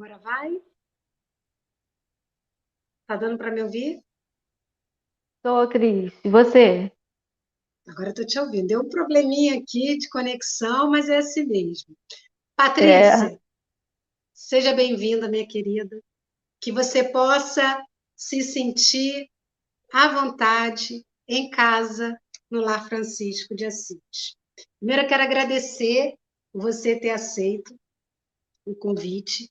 Agora vai? Tá dando para me ouvir? Tô, Cris. E você? Agora eu tô te ouvindo. Deu um probleminha aqui de conexão, mas é assim mesmo. É, Patrícia, seja bem-vinda, minha querida. Que você possa se sentir à vontade em casa no Lar Francisco de Assis. Primeiro, eu quero agradecer por você ter aceito o convite,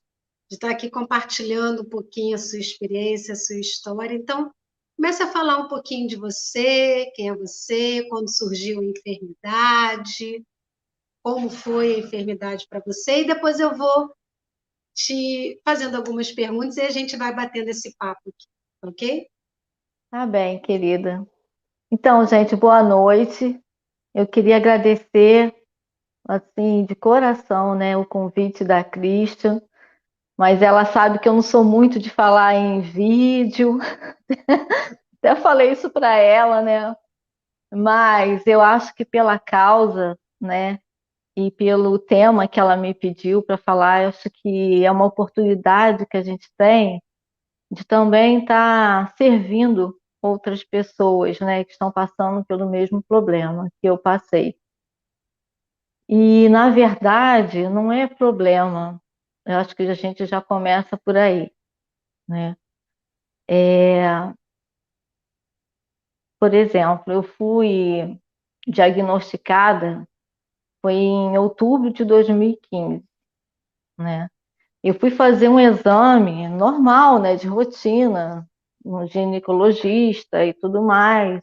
de estar aqui compartilhando um pouquinho a sua experiência, a sua história. Então, comece a falar um pouquinho de você, quem é você, quando surgiu a enfermidade, como foi a enfermidade para você, e depois eu vou te fazendo algumas perguntas e a gente vai batendo esse papo aqui, ok? tá bem, querida. Então, gente, boa noite. Eu queria agradecer, assim, de coração, né, o convite da Christian, mas ela sabe que eu não sou muito de falar em vídeo. Até falei isso para ela, né? Mas eu acho que pela causa, né, e pelo tema que ela me pediu para falar, eu acho que é uma oportunidade que a gente tem de também estar servindo outras pessoas, né, que estão passando pelo mesmo problema que eu passei. E, na verdade, não é problema. Eu acho que a gente já começa por aí, né? É, por exemplo, eu fui diagnosticada foi em outubro de 2015, né? Eu fui fazer um exame normal, né, de rotina, um ginecologista e tudo mais.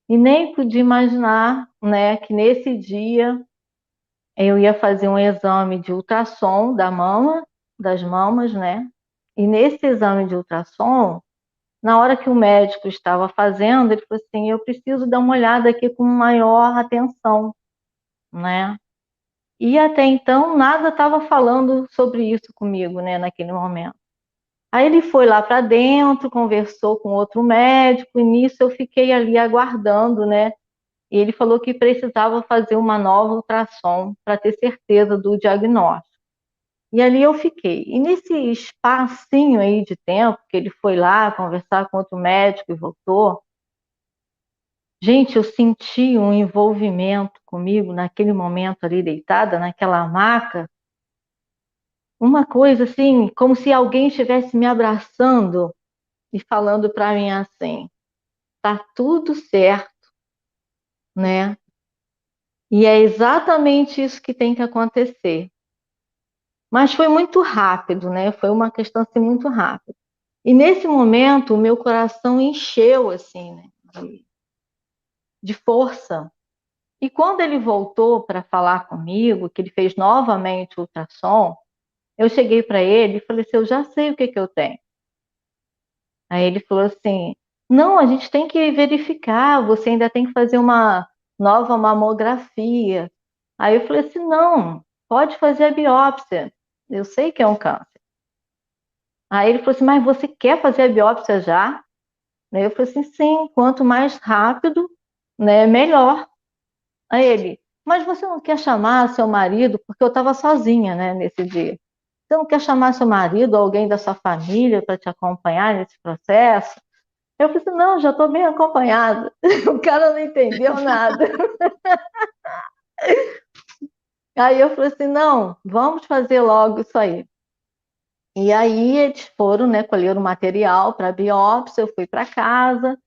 E nem podia imaginar, né, que nesse dia eu ia fazer um exame de ultrassom da mama, das mamas, né? E nesse exame de ultrassom, na hora que o médico estava fazendo, ele falou assim: eu preciso dar uma olhada aqui com maior atenção, né? E até então nada estava falando sobre isso comigo, né, naquele momento. Aí ele foi lá para dentro, conversou com outro médico, e nisso eu fiquei ali aguardando, né? E ele falou que precisava fazer uma nova ultrassom para ter certeza do diagnóstico. E ali eu fiquei. E nesse espacinho aí de tempo, que ele foi lá conversar com outro médico e voltou, gente, eu senti um envolvimento comigo naquele momento ali deitada, naquela maca, uma coisa assim, como se alguém estivesse me abraçando e falando para mim assim: tá tudo certo, né? E é exatamente isso que tem que acontecer. Mas foi muito rápido, né? Foi uma questão assim muito rápida. E nesse momento o meu coração encheu assim, né? De força. E quando ele voltou para falar comigo, que ele fez novamente o ultrassom, eu cheguei para ele e falei assim: eu já sei o que que eu tenho. Aí ele falou assim: não, a gente tem que verificar, você ainda tem que fazer uma nova mamografia. Aí eu falei assim: não, pode fazer a biópsia. Eu sei que é um câncer. Aí ele falou assim: mas você quer fazer a biópsia já? Aí eu falei assim: sim, quanto mais rápido, né, melhor. Aí ele: mas você não quer chamar seu marido? Porque eu estava sozinha, né, nesse dia. Você não quer chamar seu marido ou alguém da sua família para te acompanhar nesse processo? Eu falei assim: não, já estou bem acompanhada. O cara não entendeu nada. Aí eu falei assim: não, vamos fazer logo isso aí. E aí eles foram, né, colher o material para biópsia, eu fui para casa.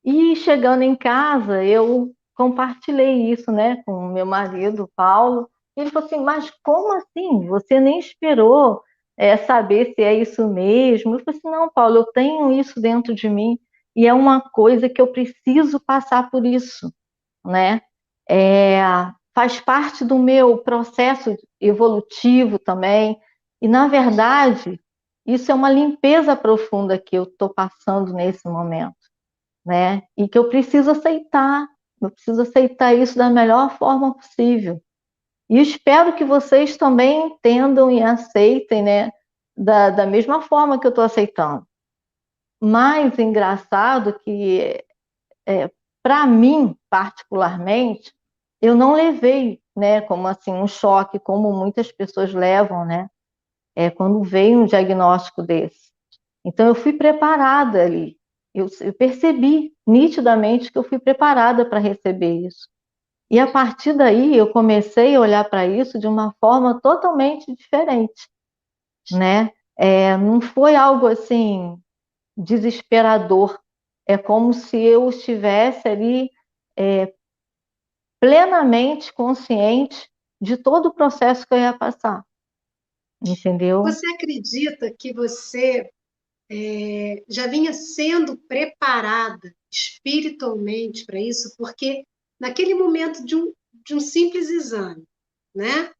E chegando em casa, eu compartilhei isso, né, com o meu marido, Paulo. Ele falou assim: mas como assim? Você nem esperou saber se é isso mesmo? Eu falei assim: não, Paulo, eu tenho isso dentro de mim e é uma coisa que eu preciso passar por isso, né? É, faz parte do meu processo evolutivo também. E, na verdade, isso é uma limpeza profunda que eu estou passando nesse momento, né? E que eu preciso aceitar isso da melhor forma possível. E espero que vocês também entendam e aceitem, né? Da mesma forma que eu estou aceitando. Mais engraçado que, para mim, particularmente, eu não levei, né? Como assim, um choque, como muitas pessoas levam, né? quando veio um diagnóstico desse. Então, eu fui preparada ali. Eu percebi nitidamente que eu fui preparada para receber isso. E a partir daí, eu comecei a olhar para isso de uma forma totalmente diferente, né? Não foi algo assim desesperador. É como se eu estivesse ali plenamente consciente de todo o processo que eu ia passar, entendeu? Você acredita que você já vinha sendo preparada espiritualmente para isso? Porque naquele momento de um simples exame, né?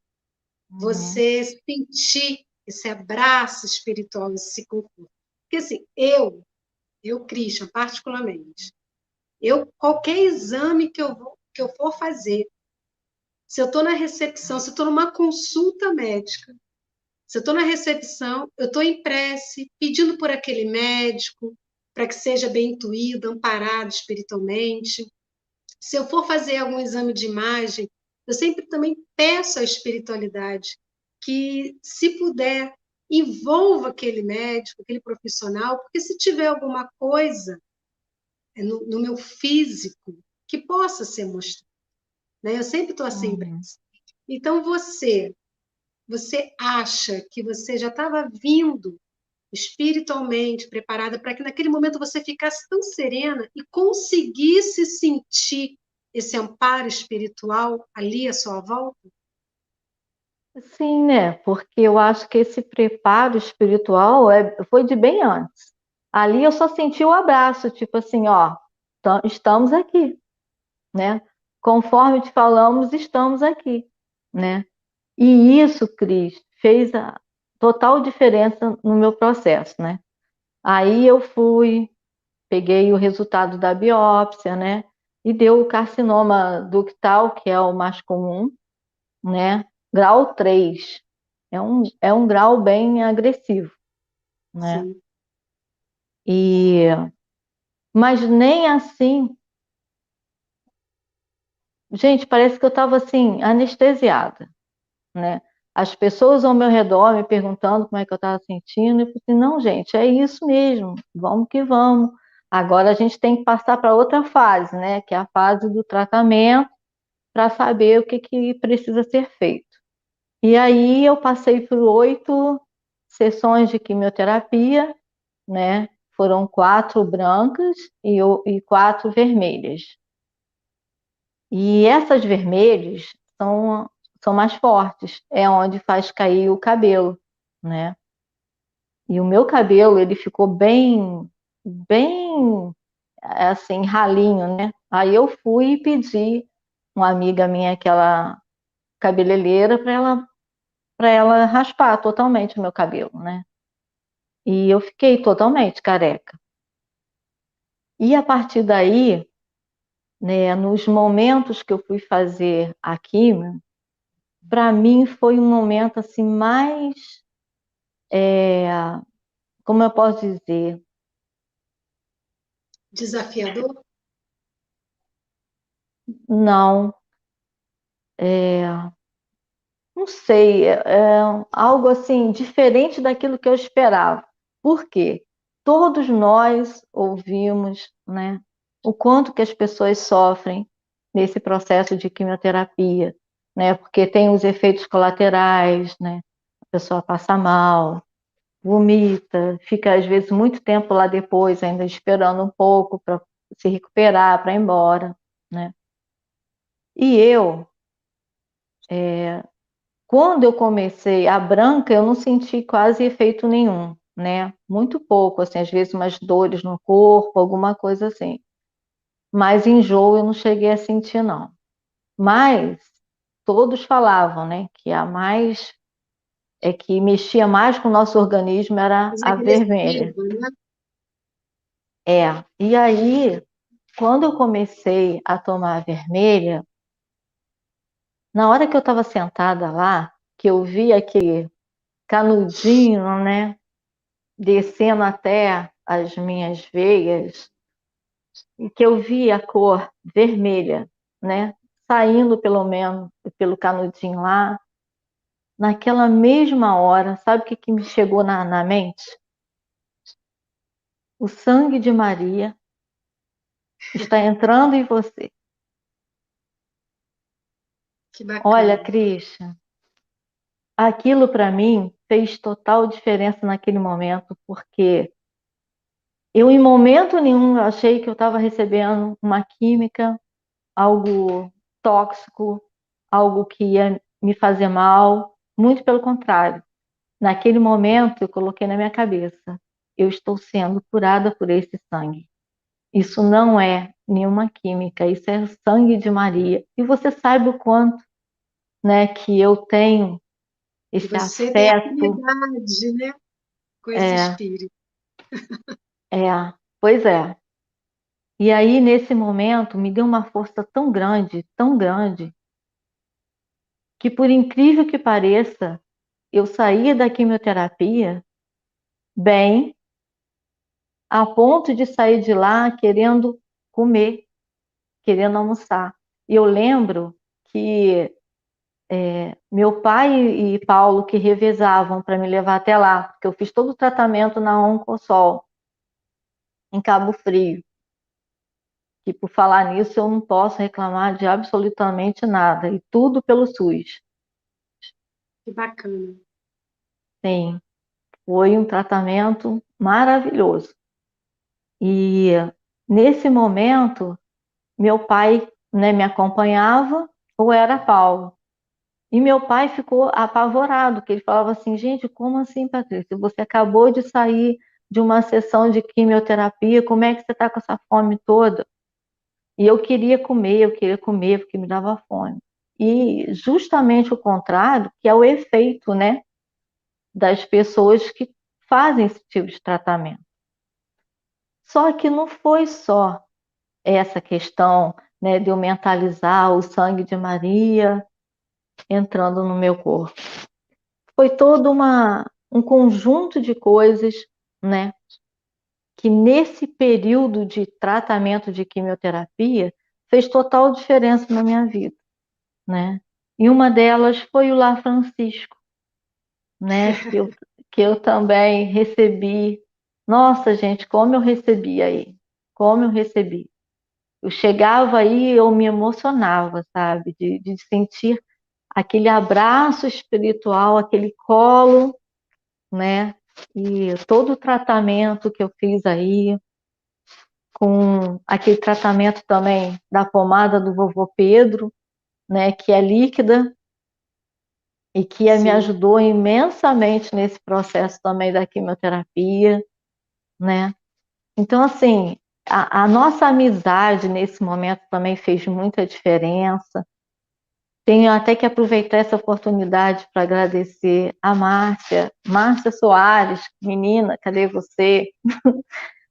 Uhum, Você sentir esse abraço espiritual, esse conforto. Porque assim, eu, Christian, particularmente, qualquer exame que eu for fazer, se eu estou na recepção, se eu estou numa consulta médica, se eu estou na recepção, eu estou em prece, pedindo por aquele médico, para que seja bem intuído, amparado espiritualmente. Se eu for fazer algum exame de imagem, eu sempre também peço à espiritualidade que, se puder, envolva aquele médico, aquele profissional, porque se tiver alguma coisa no meu físico que possa ser mostrado, né? Eu sempre estou assim em uhum. prece. Então, você acha que você já estava vindo espiritualmente preparada para que naquele momento você ficasse tão serena e conseguisse sentir esse amparo espiritual ali à sua volta? Sim, né? Porque eu acho que esse preparo espiritual foi de bem antes. Ali eu só senti o abraço, tipo assim, ó, estamos aqui, né? Conforme te falamos, estamos aqui, né? E isso, Cris, fez a total diferença no meu processo, né? Aí eu fui, peguei o resultado da biópsia, né? E deu o carcinoma ductal, que é o mais comum, né? Grau 3. É um grau bem agressivo, né? Sim. E, mas nem assim, gente, parece que eu estava assim, anestesiada, né? As pessoas ao meu redor me perguntando como é que eu estava sentindo, e eu falei assim, não, gente, é isso mesmo, vamos que vamos. Agora a gente tem que passar para outra fase, né? Que é a fase do tratamento, para saber o que, que precisa ser feito. E aí eu passei por 8 sessões de quimioterapia, né? Foram 4 brancas e 4 vermelhas. E essas vermelhas são mais fortes, é onde faz cair o cabelo, né? E o meu cabelo, ele ficou bem, assim, ralinho, né? Aí eu fui e pedi uma amiga minha, aquela cabeleireira, para ela raspar totalmente o meu cabelo, né? E eu fiquei totalmente careca. E a partir daí, né, nos momentos que eu fui fazer a quimio, para mim foi um momento assim mais, é, como eu posso dizer, Desafiador? não, não sei, algo assim diferente daquilo que eu esperava. Por quê? Todos nós ouvimos, né, o quanto que as pessoas sofrem nesse processo de quimioterapia, né? Porque tem os efeitos colaterais, né? A pessoa passa mal, vomita, fica às vezes muito tempo lá depois, ainda esperando um pouco para se recuperar, para ir embora, né? E eu, quando eu comecei a branca, eu não senti quase efeito nenhum, né? Muito pouco, assim, às vezes umas dores no corpo, alguma coisa assim. Mas enjoo eu não cheguei a sentir, não. Mas todos falavam, né, que a mais que mexia mais com o nosso organismo era Mais a vermelha. agressiva, né? E aí, quando eu comecei a tomar a vermelha, na hora que eu estava sentada lá, que eu vi aquele canudinho, né, descendo até as minhas veias, e que eu vi a cor vermelha, né, saindo pelo menos pelo canudinho lá, naquela mesma hora, sabe o que, que me chegou na mente? O sangue de Maria está entrando em você. Que Olha, bacana. Cristian, aquilo para mim fez total diferença naquele momento, porque eu em momento nenhum achei que eu estava recebendo uma química, algo tóxico, algo que ia me fazer mal. Muito pelo contrário. Naquele momento eu coloquei na minha cabeça, eu estou sendo curada por esse sangue. Isso não é nenhuma química, isso é o sangue de Maria. E você sabe o quanto, né, que eu tenho E esse você tem afeto. afinidade, né, com esse É, espírito. pois é. E aí, nesse momento, me deu uma força tão grande, que por incrível que pareça, eu saí da quimioterapia bem, a ponto de sair de lá querendo comer, querendo almoçar. E eu lembro que meu pai e Paulo que revezavam para me levar até lá, porque eu fiz todo o tratamento na Oncosol, em Cabo Frio. Que por falar nisso eu não posso reclamar de absolutamente nada, e tudo pelo SUS. Que bacana. Sim, foi um tratamento maravilhoso. E nesse momento, meu pai, né, me acompanhava, ou era Paulo. E meu pai ficou apavorado, que ele falava assim, gente, como assim, Patrícia? Você acabou de sair de uma sessão de quimioterapia, como é que você está com essa fome toda? E eu queria comer, porque me dava fome. E justamente o contrário, que é o efeito, né, das pessoas que fazem esse tipo de tratamento. Só que não foi só essa questão, né, de eu mentalizar o sangue de Maria entrando no meu corpo. Foi todo um conjunto de coisas, né, que nesse período de tratamento de quimioterapia fez total diferença na minha vida, né? E uma delas foi o Lar Francisco, né, que eu também recebi. Nossa, gente, como eu recebi aí, como eu recebi. Eu chegava aí, eu me emocionava, sabe, de sentir aquele abraço espiritual, aquele colo, né? E todo o tratamento que eu fiz aí, com aquele tratamento também da pomada do vovô Pedro, né? Que é líquida e que me Sim. ajudou imensamente nesse processo também da quimioterapia, né? Então, assim, a nossa amizade nesse momento também fez muita diferença. Tenho até que aproveitar essa oportunidade para agradecer a Márcia Soares, menina, cadê você?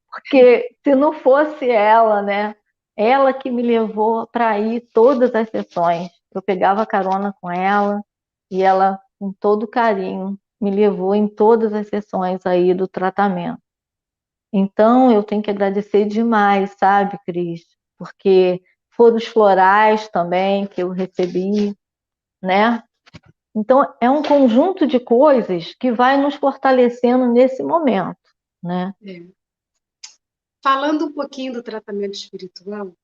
Porque se não fosse ela, né? Ela que me levou para ir todas as sessões. Eu pegava carona com ela e ela, com todo carinho, me levou em todas as sessões aí do tratamento. Então, eu tenho que agradecer demais, sabe, Cris? Porque foram os florais também que eu recebi, né? Então, é um conjunto de coisas que vai nos fortalecendo nesse momento, né? É. Falando um pouquinho do tratamento espiritual,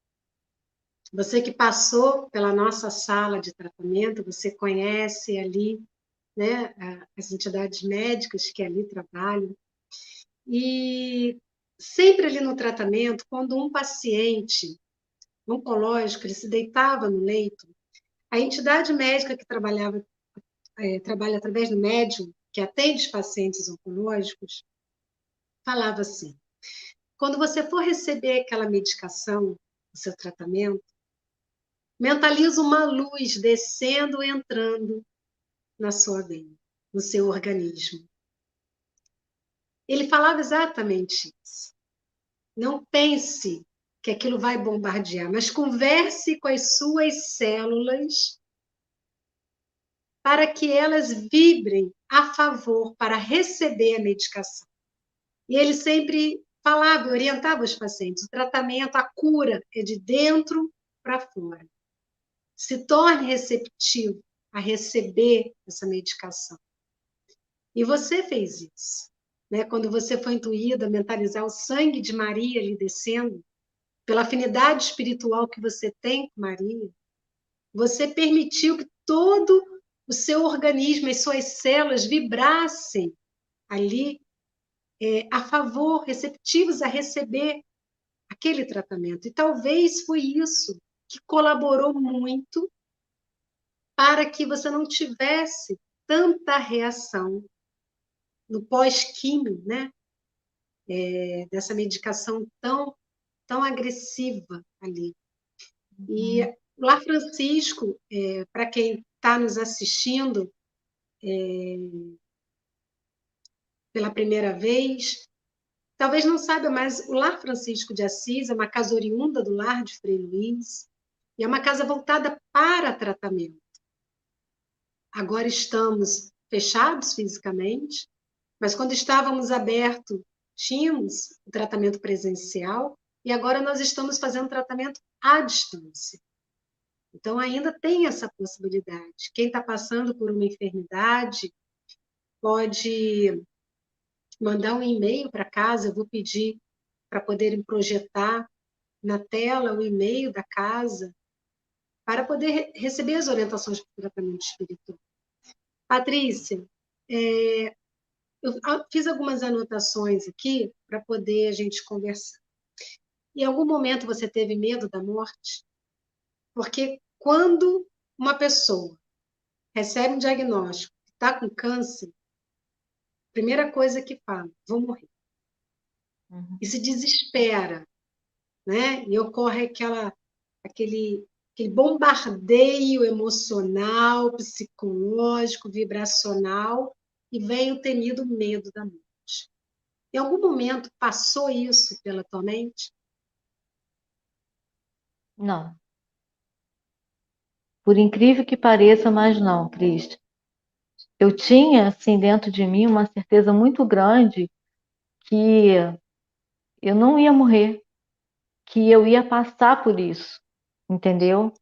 você que passou pela nossa sala de tratamento, você conhece ali, né, as entidades médicas que ali trabalham. E sempre ali no tratamento, quando um paciente oncológico ele se deitava no leito, a entidade médica que trabalha através do médium, que atende os pacientes oncológicos, falava assim: quando você for receber aquela medicação, o seu tratamento, mentaliza uma luz descendo e entrando na sua veia, no seu organismo. Ele falava exatamente isso. Não pense que aquilo vai bombardear, mas converse com as suas células para que elas vibrem a favor para receber a medicação. E ele sempre falava, orientava os pacientes: o tratamento, a cura é de dentro para fora. Se torne receptivo, a receber essa medicação. E você fez isso, né? Quando você foi intuída a mentalizar o sangue de Maria lhe descendo, pela afinidade espiritual que você tem com Maria, você permitiu que todo o seu organismo, as suas células vibrassem ali a favor, receptivos a receber aquele tratamento. E talvez foi isso que colaborou muito para que você não tivesse tanta reação no pós-químio, né? Dessa medicação tão agressiva ali. E lá, Francisco, para quem está nos assistindo pela primeira vez, talvez não saiba, mas o Lar Francisco de Assis é uma casa oriunda do Lar de Frei Luís, e é uma casa voltada para tratamento. Agora estamos fechados fisicamente, mas quando estávamos abertos, tínhamos o tratamento presencial, e agora nós estamos fazendo tratamento à distância. Então, ainda tem essa possibilidade. Quem está passando por uma enfermidade pode mandar um e-mail para casa, eu vou pedir para poderem projetar na tela o e-mail da casa, para poder receber as orientações para o tratamento espiritual. Patrícia, eu fiz algumas anotações aqui para poder a gente conversar. Em algum momento você teve medo da morte? Porque quando uma pessoa recebe um diagnóstico que está com câncer, a primeira coisa que fala, vou morrer. E se desespera, né? E ocorre aquele bombardeio emocional, psicológico, vibracional, e vem o temido medo da morte. Em algum momento passou isso pela tua mente? Não. Por incrível que pareça, mas não, Cris. Eu tinha, assim, dentro de mim uma certeza muito grande que eu não ia morrer, que eu ia passar por isso, entendeu?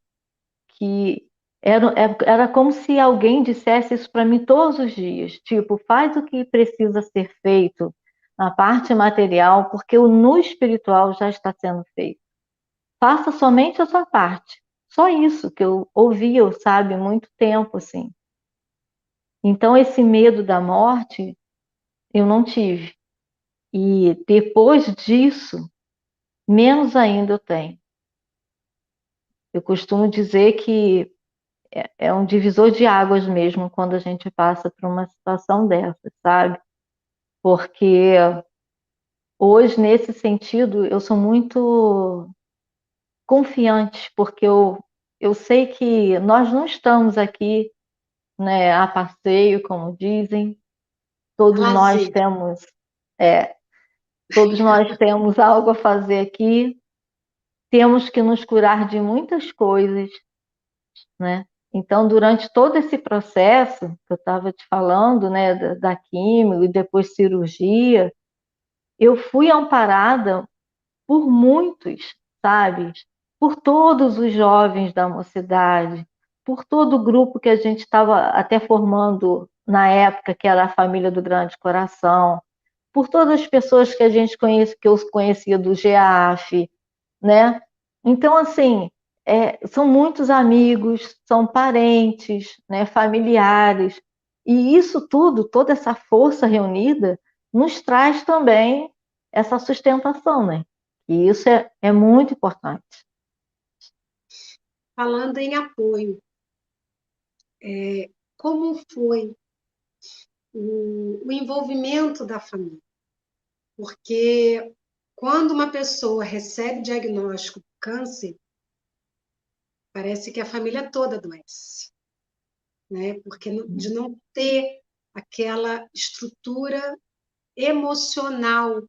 Que era como se alguém dissesse isso para mim todos os dias, tipo, faz o que precisa ser feito na parte material, porque o no espiritual já está sendo feito. Faça somente a sua parte. Só isso que eu ouvia, sabe, muito tempo, assim. Então, esse medo da morte, eu não tive. E depois disso, menos ainda eu tenho. Eu costumo dizer que é um divisor de águas mesmo quando a gente passa por uma situação dessa, sabe? Porque hoje, nesse sentido, eu sou muito confiante, porque eu sei que nós não estamos aqui, né, a passeio, como dizem, todos nós Lazer. temos, é, todos nós temos algo a fazer aqui, temos que nos curar de muitas coisas, né? Então, durante todo esse processo que eu estava te falando, né, da químio e depois cirurgia, eu fui amparada por muitos, sabe? Por todos os jovens da mocidade, por todo o grupo que a gente estava até formando na época, que era a família do Grande Coração, por todas as pessoas que a gente conhece, que eu conhecia do GEAF, né? Então, assim, são muitos amigos, são parentes, né, familiares, e isso tudo, toda essa força reunida, nos traz também essa sustentação, né? E isso é muito importante. Falando em apoio, como foi o envolvimento da família? Porque quando uma pessoa recebe diagnóstico de câncer, parece que a família toda adoece, né? Porque de não ter aquela estrutura emocional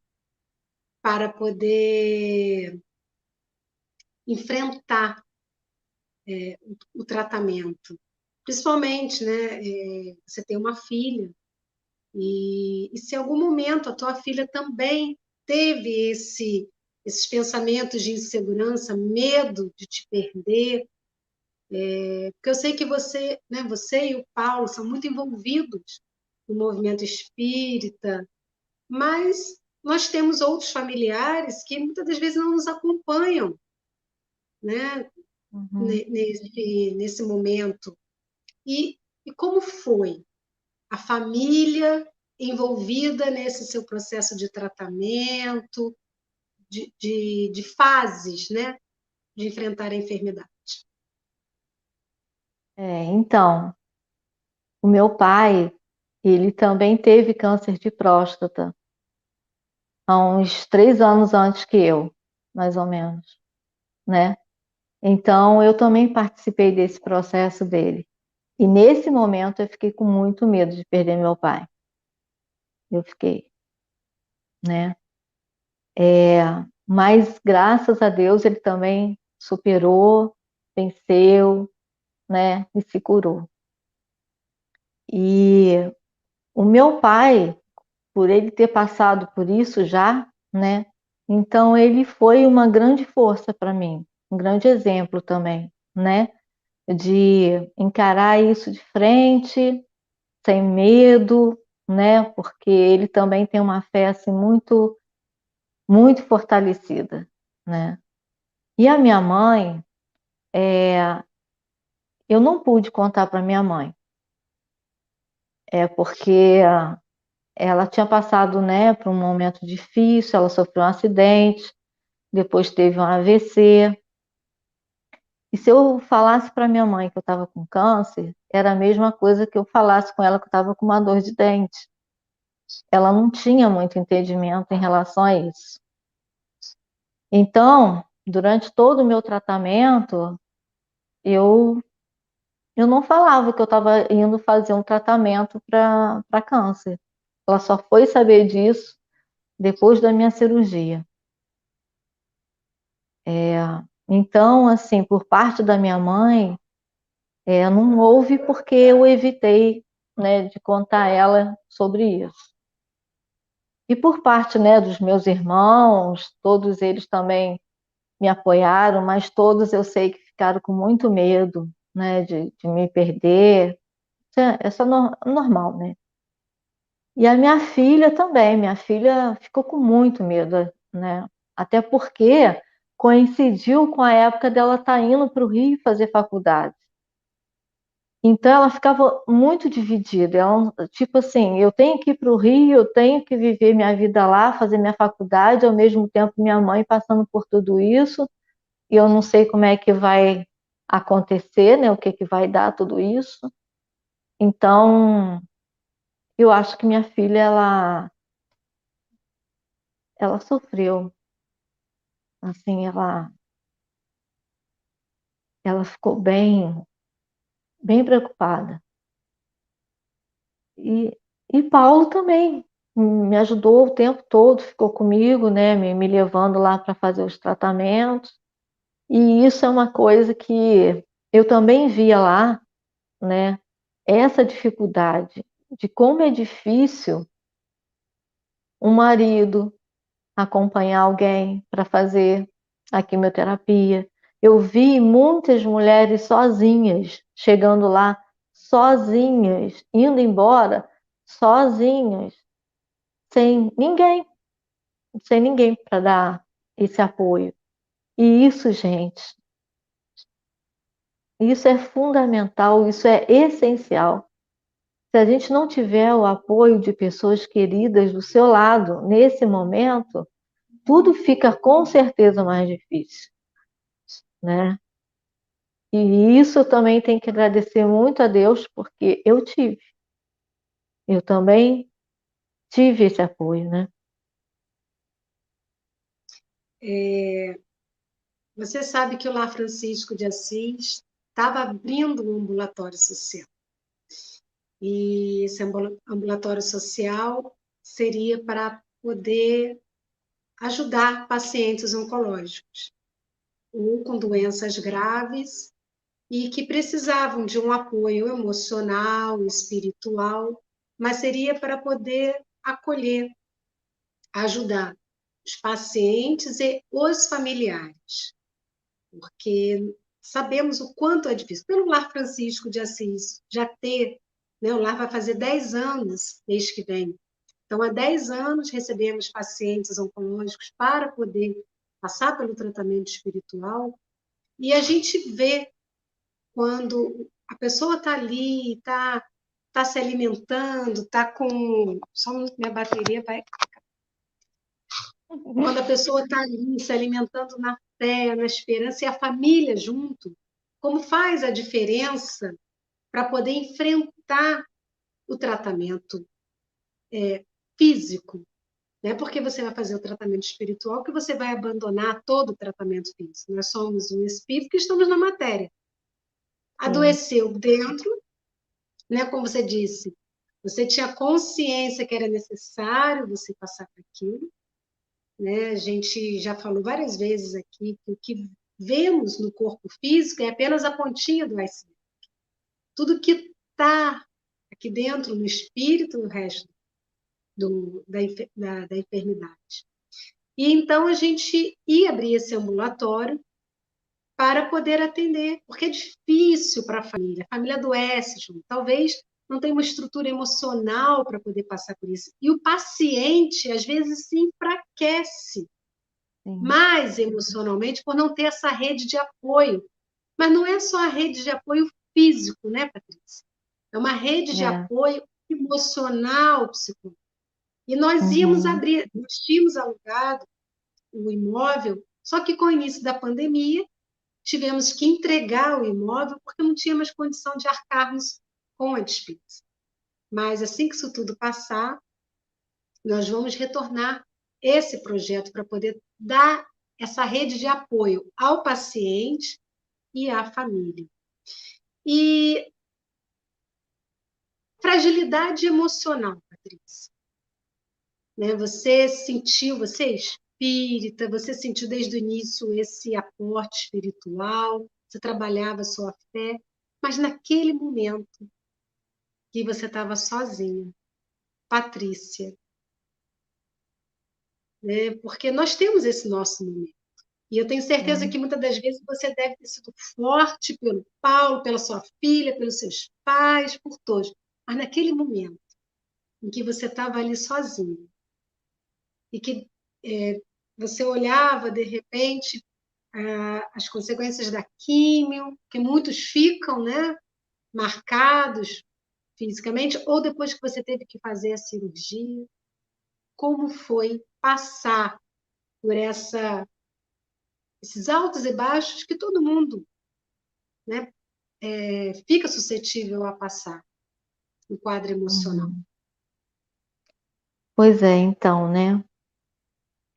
para poder enfrentar o tratamento. Principalmente, né? Você tem uma filha, e se em algum momento a tua filha também teve esses pensamentos de insegurança, medo de te perder, Porque eu sei que você, né, você e o Paulo são muito envolvidos no movimento espírita, mas nós temos outros familiares que muitas das vezes não nos acompanham, né, Uhum. nesse momento. E como foi a família envolvida nesse seu processo de tratamento, de fases, né, de enfrentar a enfermidade? Então, o meu pai, ele também teve câncer de próstata há uns 3 anos antes que eu, mais ou menos, né? Então, eu também participei desse processo dele. E nesse momento eu fiquei com muito medo de perder meu pai. Eu fiquei, né? É, mas graças a Deus ele também superou, venceu, né? E se curou. E o meu pai, por ele ter passado por isso já, né? Então ele foi uma grande força para mim, um grande exemplo também, né? De encarar isso de frente, sem medo, né? Porque ele também tem uma fé assim muito, muito fortalecida, né? E a minha mãe, eu não pude contar para minha mãe, porque ela tinha passado, né, por um momento difícil, ela sofreu um acidente, depois teve um AVC. E se eu falasse para minha mãe que eu estava com câncer, era a mesma coisa que eu falasse com ela que eu estava com uma dor de dente. Ela não tinha muito entendimento em relação a isso. Então, durante todo o meu tratamento, eu, eu não falava que eu estava indo fazer um tratamento para câncer. Ela só foi saber disso depois da minha cirurgia. É, então, assim, por parte da minha mãe, não houve porque eu evitei, né, de contar a ela sobre isso. E por parte, né, dos meus irmãos, todos eles também me apoiaram, mas todos eu sei que ficaram com muito medo, né, de me perder. Isso é normal, né? E a minha filha também, minha filha ficou com muito medo, né? Até porque coincidiu com a época dela estar indo para o Rio fazer faculdade. Então ela ficava muito dividida. Tipo assim, eu tenho que ir para o Rio, eu tenho que viver minha vida lá, fazer minha faculdade, ao mesmo tempo minha mãe passando por tudo isso, e eu não sei como é que vai acontecer, né? O que que vai dar tudo isso. Então, eu acho que minha filha ela sofreu, assim, ela ficou bem preocupada. E, e Paulo também me ajudou o tempo todo, ficou comigo, né, me levando lá para fazer os tratamentos. E isso é uma coisa que eu também via lá, né, essa dificuldade de como é difícil um marido acompanhar alguém para fazer a quimioterapia. Eu vi muitas mulheres sozinhas, chegando lá sozinhas, indo embora sozinhas, sem ninguém, sem ninguém para dar esse apoio. E isso, gente, isso é fundamental, isso é essencial. Se a gente não tiver o apoio de pessoas queridas do seu lado nesse momento, tudo fica com certeza mais difícil, né? E isso eu também tenho que agradecer muito a Deus, porque eu também tive esse apoio, né? Você sabe que o Lar Francisco de Assis estava abrindo um ambulatório social. E esse ambulatório social seria para poder ajudar pacientes oncológicos ou com doenças graves e que precisavam de um apoio emocional, espiritual, mas seria para poder acolher, ajudar os pacientes e os familiares, porque sabemos o quanto é difícil. Pelo Lar Francisco de Assis, já ter, né, o lar vai fazer 10 anos mês que vem. Então, há 10 anos, recebemos pacientes oncológicos para poder passar pelo tratamento espiritual, e a gente vê quando a pessoa está ali, está se alimentando, está com. Só um minuto, minha bateria vai. Quando a pessoa está ali se alimentando na fé, na esperança, e a família junto, como faz a diferença para poder enfrentar o tratamento físico. Não é porque você vai fazer o tratamento espiritual que você vai abandonar todo o tratamento físico. Nós somos um espírito que estamos na matéria. Sim. Adoeceu dentro, né? Como você disse, você tinha consciência que era necessário você passar por aquilo, né? A gente já falou várias vezes aqui que o que vemos no corpo físico é apenas a pontinha do iceberg. Tudo que está aqui dentro no espírito, o resto da enfermidade. E então a gente ia abrir esse ambulatório para poder atender, porque é difícil para a família adoece, Ju. Talvez não tenha uma estrutura emocional para poder passar por isso. E o paciente, às vezes, se enfraquece Sim. mais emocionalmente por não ter essa rede de apoio. Mas não é só a rede de apoio físico, né, Patrícia? É uma rede de É. apoio emocional, psicológico. E nós íamos Uhum. abrir, nós tínhamos alugado o imóvel, só que com o início da pandemia, tivemos que entregar o imóvel porque não tínhamos condição de arcarmos com a despesa. Mas assim que isso tudo passar, nós vamos retornar esse projeto para poder dar essa rede de apoio ao paciente e à família. E fragilidade emocional, Patrícia. Né? Você sentiu, você é espírita, você sentiu desde o início esse aporte espiritual, você trabalhava a sua fé, mas naquele momento que você estava sozinha, Patrícia, né? Porque nós temos esse nosso momento. E eu tenho certeza Sim. que muitas das vezes você deve ter sido forte pelo Paulo, pela sua filha, pelos seus pais, por todos. Mas naquele momento em que você estava ali sozinha e que você olhava, de repente, as consequências da químio, que muitos ficam, né, marcados fisicamente, ou depois que você teve que fazer a cirurgia, como foi passar por esses altos e baixos que todo mundo, né, fica suscetível a passar no quadro emocional. Uhum. Pois é, então, né?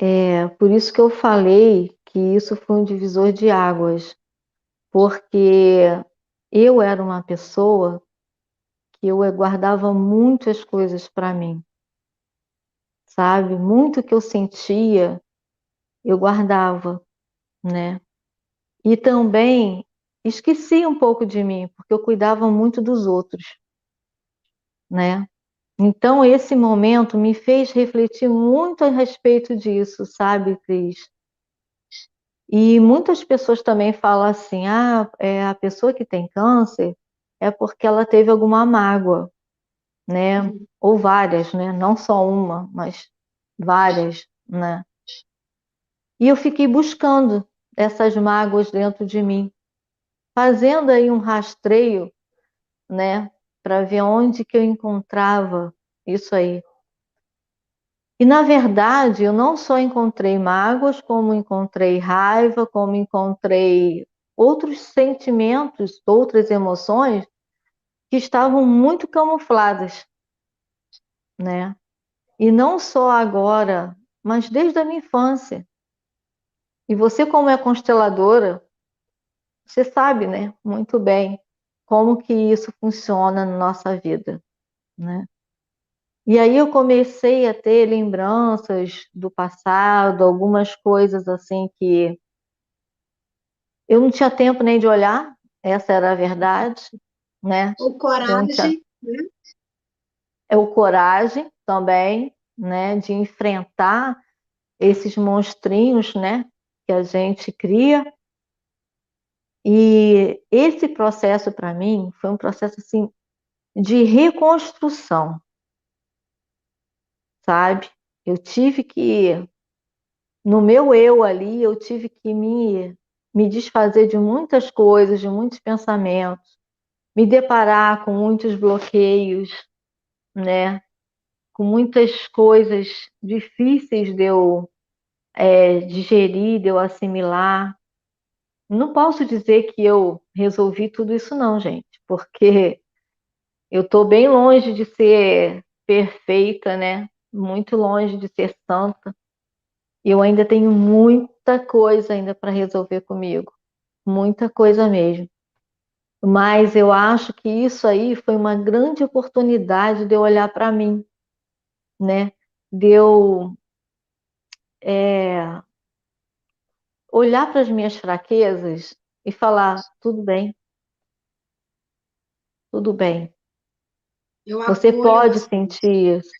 É por isso que eu falei que isso foi um divisor de águas, porque eu era uma pessoa que eu guardava muitas coisas para mim, sabe? Muito que eu sentia, eu guardava, né? E também esqueci um pouco de mim, porque eu cuidava muito dos outros, né? Então, esse momento me fez refletir muito a respeito disso, sabe, Cris? E muitas pessoas também falam assim: ah, a pessoa que tem câncer é porque ela teve alguma mágoa, né? Uhum. Ou várias, né? Não só uma, mas várias, né? E eu fiquei buscando essas mágoas dentro de mim, fazendo aí um rastreio, né? Para ver onde que eu encontrava isso aí. E, na verdade, eu não só encontrei mágoas, como encontrei raiva, como encontrei outros sentimentos, outras emoções que estavam muito camufladas, né? E não só agora, mas desde a minha infância. E você, como é consteladora, você sabe, né, muito bem como que isso funciona na nossa vida, né? E aí eu comecei a ter lembranças do passado, algumas coisas assim que eu não tinha tempo nem de olhar, essa era a verdade, né? Ou Eu não tinha, coragem, né? é o coragem também, né, de enfrentar esses monstrinhos, né, que a gente cria. E esse processo para mim foi um processo assim de reconstrução, sabe? Eu tive que, no meu eu ali, eu tive que me desfazer de muitas coisas, de muitos pensamentos, me deparar com muitos bloqueios, né? Com muitas coisas difíceis de eu digerir, de eu assimilar. Não posso dizer que eu resolvi tudo isso não, gente, porque eu estou bem longe de ser perfeita, né? Muito longe de ser santa. E eu ainda tenho muita coisa ainda para resolver comigo, muita coisa mesmo. Mas eu acho que isso aí foi uma grande oportunidade de eu olhar para mim, né? De eu olhar para as minhas fraquezas e falar: tudo bem, tudo bem. Eu Você acolho pode vocês. sentir isso.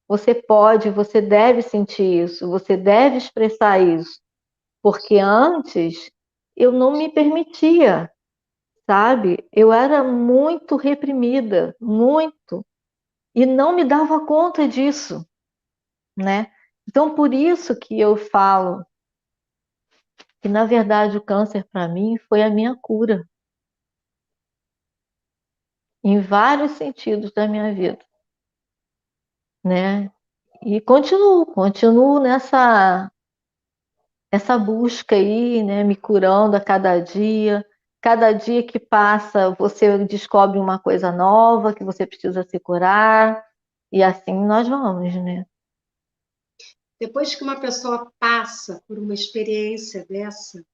Você pode, você deve sentir isso, você deve expressar isso, porque antes eu não me permitia, sabe? Eu era muito reprimida, muito, e não me dava conta disso, né? Então, por isso que eu falo que, na verdade, o câncer para mim foi a minha cura, em vários sentidos da minha vida, né? E continuo nessa busca aí, né, me curando a cada dia. Cada dia que passa, você descobre uma coisa nova que você precisa se curar, e assim nós vamos, né? Depois que uma pessoa passa por uma experiência dessa,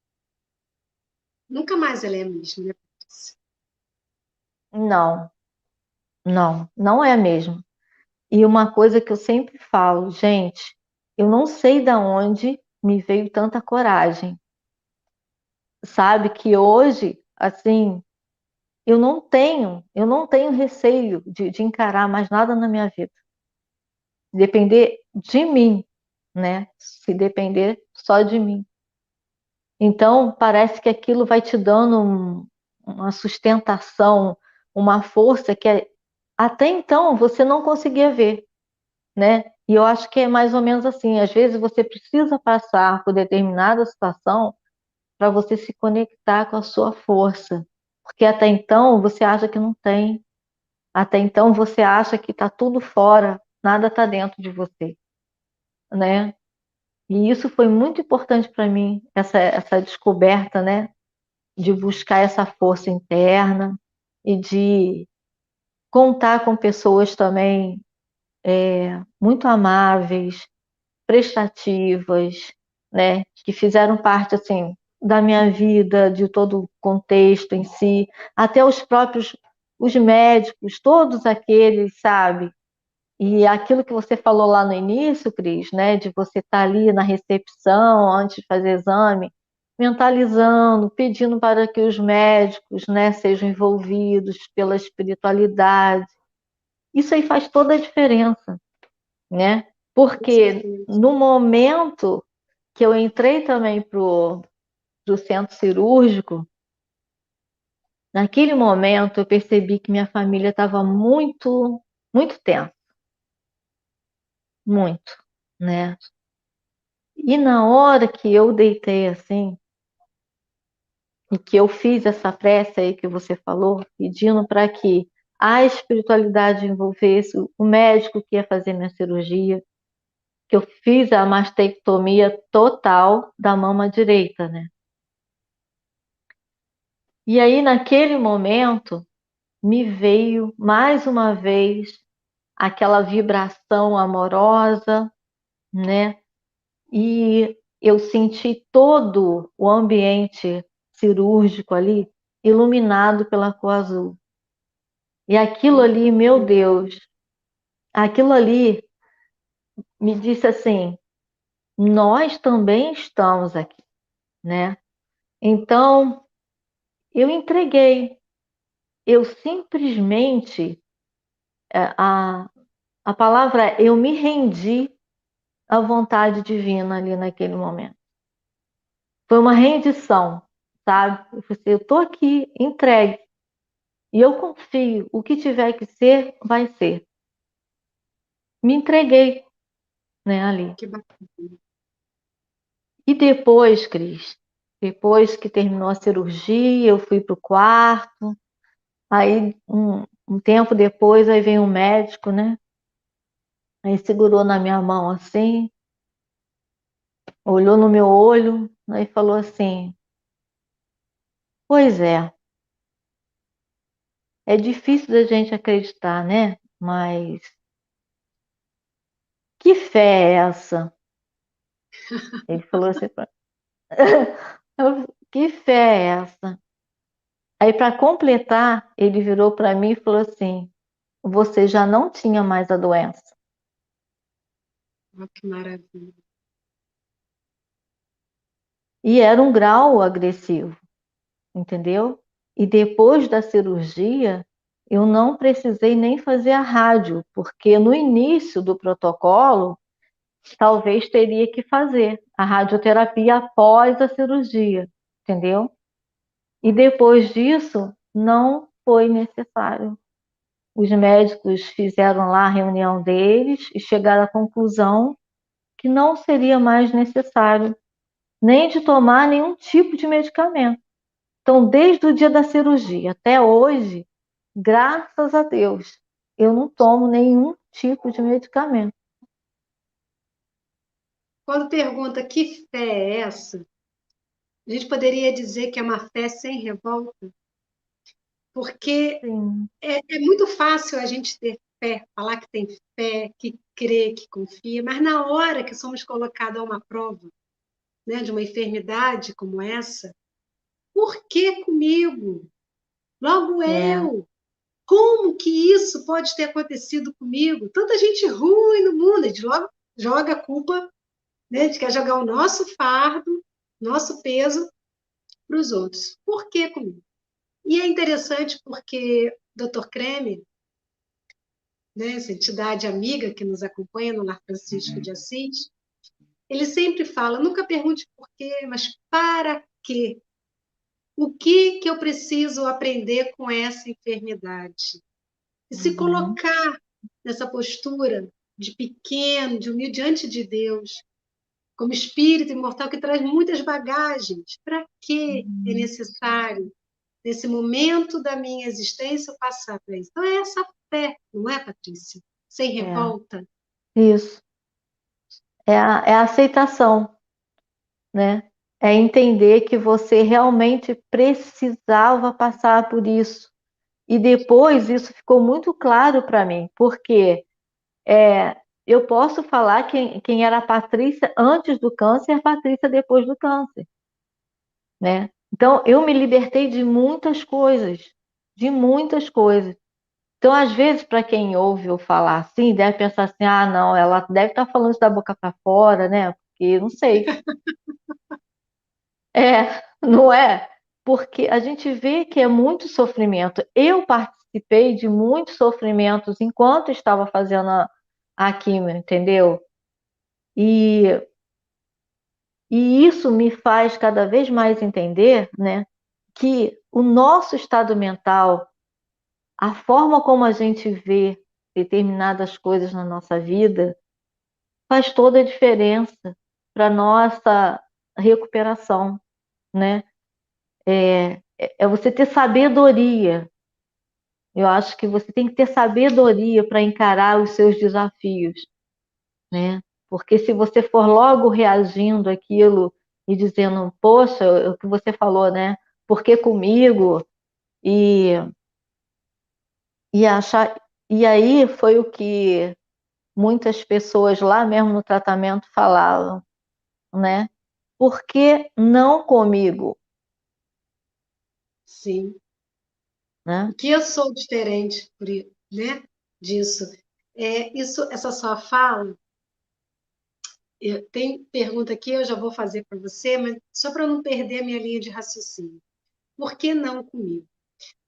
nunca mais ela é a mesma, né, Patrícia? Não, não é mesmo. E uma coisa que eu sempre falo, gente, eu não sei da onde me veio tanta coragem, sabe? Que hoje, assim, eu não tenho receio de encarar mais nada na minha vida. Depender de mim, né? Se depender só de mim. Então, parece que aquilo vai te dando uma sustentação, uma força que até então você não conseguia ver, né? E eu acho que é mais ou menos assim, às vezes você precisa passar por determinada situação para você se conectar com a sua força, porque até então você acha que não tem, até então você acha que está tudo fora, nada está dentro de você, né? E isso foi muito importante para mim, essa descoberta, né? De buscar essa força interna e de contar com pessoas também muito amáveis, prestativas, né? Que fizeram parte, assim, da minha vida, de todo o contexto em si, até os próprios, os médicos, todos aqueles, sabe? E aquilo que você falou lá no início, Cris, né, de você estar ali na recepção antes de fazer exame, mentalizando, pedindo para que os médicos, né, sejam envolvidos pela espiritualidade. Isso aí faz toda a diferença, né? Com Porque certeza. no momento que eu entrei também pro centro cirúrgico, naquele momento eu percebi que minha família estava muito, muito tensa, muito, né? E na hora que eu deitei assim, e que eu fiz essa prece aí que você falou, pedindo para que a espiritualidade envolvesse o médico que ia fazer minha cirurgia, que eu fiz a mastectomia total da mama direita, né? E aí, naquele momento, me veio mais uma vez aquela vibração amorosa, né? E eu senti todo o ambiente cirúrgico ali iluminado pela cor azul. E aquilo ali, meu Deus, aquilo ali me disse assim: nós também estamos aqui, né? Então, eu entreguei, eu simplesmente, a palavra é, eu me rendi à vontade divina ali naquele momento. Foi uma rendição. sabe? Eu falei assim, eu tô aqui, entregue. E eu confio, o que tiver que ser, vai ser. Me entreguei, né, ali. Que bacana. E depois, Cris, depois que terminou a cirurgia, eu fui pro quarto. Aí, um tempo depois, aí vem um médico, né? Aí segurou na minha mão assim, olhou no meu olho, aí falou assim: Pois é difícil da gente acreditar, né? Mas que fé é essa? Ele falou assim pra... Que fé é essa? Aí, para completar, ele virou para mim e falou assim: Você já não tinha mais a doença. Oh, que maravilha. E era um grau agressivo, entendeu? E depois da cirurgia, eu não precisei nem fazer a rádio, porque no início do protocolo, talvez teria que fazer a radioterapia após a cirurgia, entendeu? E depois disso, não foi necessário. Os médicos fizeram lá a reunião deles e chegaram à conclusão que não seria mais necessário nem de tomar nenhum tipo de medicamento. Então, desde o dia da cirurgia até hoje, graças a Deus, eu não tomo nenhum tipo de medicamento. Quando pergunta que fé é essa, a gente poderia dizer que é uma fé sem revolta, porque Sim. é muito fácil a gente ter fé, falar que tem fé, que crê, que confia, mas na hora que somos colocados a uma prova, né, de uma enfermidade como essa, por que comigo? Logo É, eu. Como que isso pode ter acontecido comigo? Tanta gente ruim no mundo, a gente logo joga a culpa, né? A gente quer jogar o nosso fardo, nosso peso para os outros. Por que comigo? E é interessante porque Dr. Creme, né, essa entidade amiga que nos acompanha no Lar Francisco de Assis, ele sempre fala, nunca pergunte por quê, mas para quê? O que que eu preciso aprender com essa enfermidade? E se uhum, colocar nessa postura de pequeno, de humilde diante de Deus, como espírito imortal que traz muitas bagagens. Para que é uhum, necessário, nesse momento da minha existência, eu passar para isso? Então, é essa fé, não é, Patrícia? Sem é, revolta. isso. É a aceitação, né? É entender que você realmente precisava passar por isso. E depois isso ficou muito claro para mim, porque eu posso falar quem era a Patrícia antes do câncer e a Patrícia depois do câncer, né? Então, eu me libertei de muitas coisas, de muitas coisas. Então, às vezes, para quem ouve eu falar assim, deve pensar assim: ah, não, ela deve estar falando isso da boca para fora, né? Porque não sei. Não é? Porque a gente vê que é muito sofrimento. Eu participei de muitos sofrimentos enquanto estava fazendo a quimio, entendeu? E, e isso me faz cada vez mais entender, né, que o nosso estado mental, a forma como a gente vê determinadas coisas na nossa vida, faz toda a diferença para nossa recuperação, né? É você ter sabedoria. Eu acho que você tem que ter sabedoria para encarar os seus desafios, né? Porque se você for logo reagindo àquilo e dizendo, poxa, o que você falou, né? Por que comigo? E, e achar. E aí foi o que muitas pessoas lá mesmo no tratamento falavam, né? Por que não comigo, Sim. O né? que eu sou diferente, né, disso? Essa sua fala, tem pergunta aqui, eu já vou fazer para você, mas só para não perder a minha linha de raciocínio. Por que não comigo?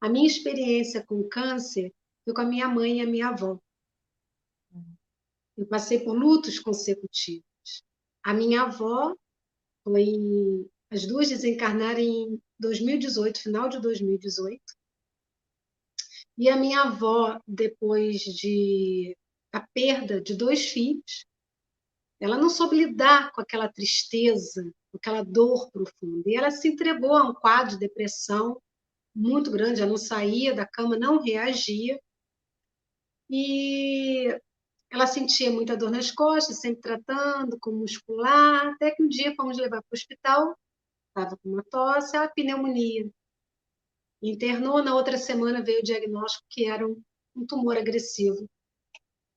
A minha experiência com câncer foi com a minha mãe e a minha avó. Eu passei por lutos consecutivos. A minha avó foi. As duas desencarnaram 2018, final de 2018. E a minha avó, depois da perda de 2 filhos, ela não soube lidar com aquela tristeza, com aquela dor profunda. E ela se entregou a um quadro de depressão muito grande, ela não saía da cama, não reagia. E ela sentia muita dor nas costas, sempre tratando com muscular, até que um dia fomos levar para o hospital, estava com uma tosse, a pneumonia. Internou, na outra semana veio o diagnóstico que era um tumor agressivo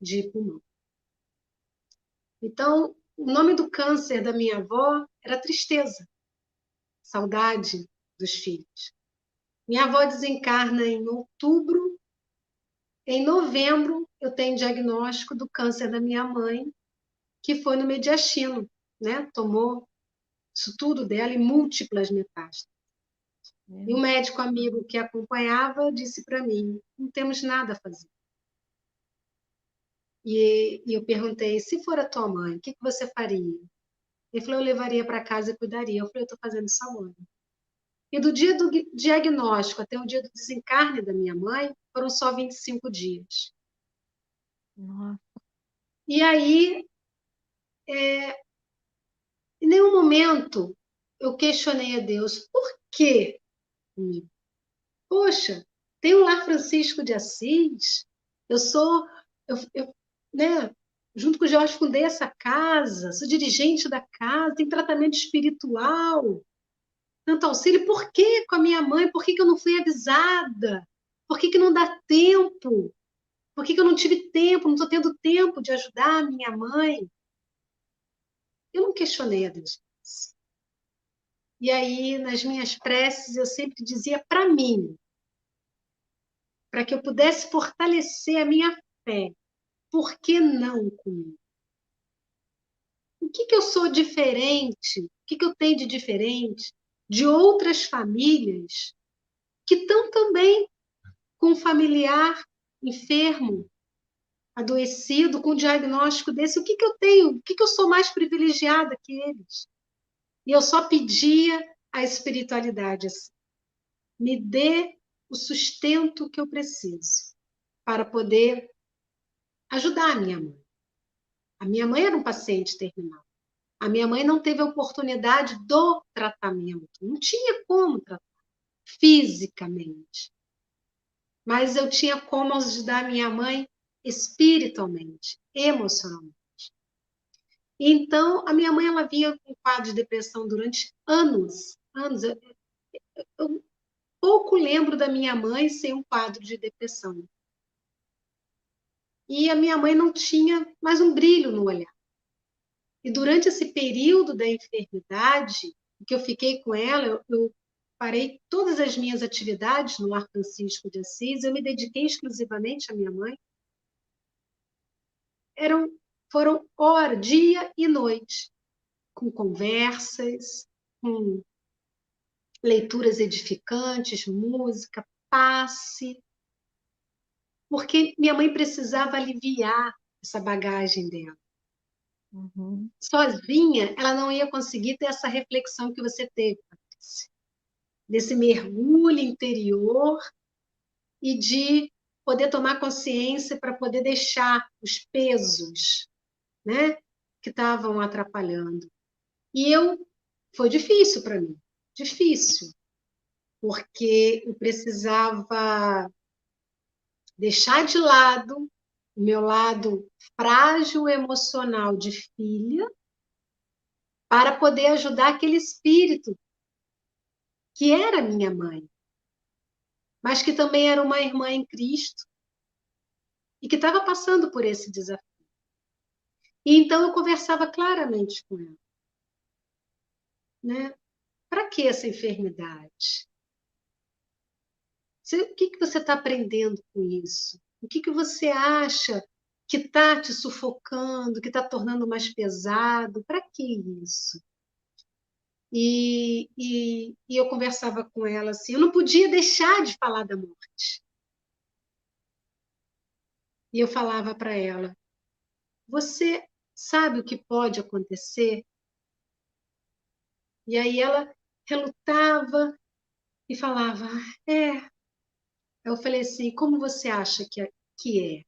de pulmão. Então, o nome do câncer da minha avó era tristeza, saudade dos filhos. Minha avó desencarna em outubro. Em novembro, eu tenho diagnóstico do câncer da minha mãe, que foi no mediastino, né? Tomou isso tudo dela e múltiplas metástases. E o médico amigo que acompanhava disse para mim: não temos nada a fazer. E eu perguntei: se for a tua mãe, o que você faria? Ele falou: eu levaria para casa e cuidaria. Eu falei: eu estou fazendo isso agora. E do dia do diagnóstico até o dia do desencarne da minha mãe, foram só 25 dias. Nossa. E aí, em nenhum momento, eu questionei a Deus: por quê comigo? Poxa, tem o Lar Francisco de Assis, eu sou, né, junto com o Jorge, fundei essa casa, sou dirigente da casa, tem tratamento espiritual, tanto auxílio, por que com a minha mãe? Por que eu não fui avisada? Por que não dá tempo? Por que eu não tive tempo, não estou tendo tempo de ajudar a minha mãe? Eu não questionei a Deus. E aí, nas minhas preces, eu sempre dizia para mim, para que eu pudesse fortalecer a minha fé, por que não comigo? O que eu sou diferente? O que eu tenho de diferente de outras famílias que estão também com um familiar enfermo, adoecido, com um diagnóstico desse? O que eu tenho? O que eu sou mais privilegiada que eles? E eu só pedia a espiritualidade assim: me dê o sustento que eu preciso para poder ajudar a minha mãe. A minha mãe era um paciente terminal. A minha mãe não teve a oportunidade do tratamento, não tinha como tratar fisicamente, mas eu tinha como ajudar a minha mãe espiritualmente, emocionalmente. Então, a minha mãe ela vinha com quadro de depressão durante anos, anos. Eu pouco lembro da minha mãe sem um quadro de depressão. E a minha mãe não tinha mais um brilho no olhar. E durante esse período da enfermidade, que eu fiquei com ela, eu parei todas as minhas atividades no Lar Francisco de Assis, eu me dediquei exclusivamente à minha mãe. Foram horas, dia e noite, com conversas, com leituras edificantes, música, passe, porque minha mãe precisava aliviar essa bagagem dela. Uhum. Sozinha, ela não ia conseguir ter essa reflexão que você teve, Patrícia, desse mergulho interior e de poder tomar consciência para poder deixar os pesos, né, que estavam atrapalhando. E foi difícil para mim, difícil, porque eu precisava deixar de lado o meu lado frágil emocional de filha para poder ajudar aquele espírito que era minha mãe, mas que também era uma irmã em Cristo e que estava passando por esse desafio. E então eu conversava claramente com ela, né? Para que essa enfermidade? O que você está aprendendo com isso? O que você acha que está te sufocando, que está tornando mais pesado? Para que isso? E eu conversava com ela assim, eu não podia deixar de falar da morte. E eu falava para ela: você sabe o que pode acontecer? E aí ela relutava, e falava, é. Eu falei assim, como você acha que é?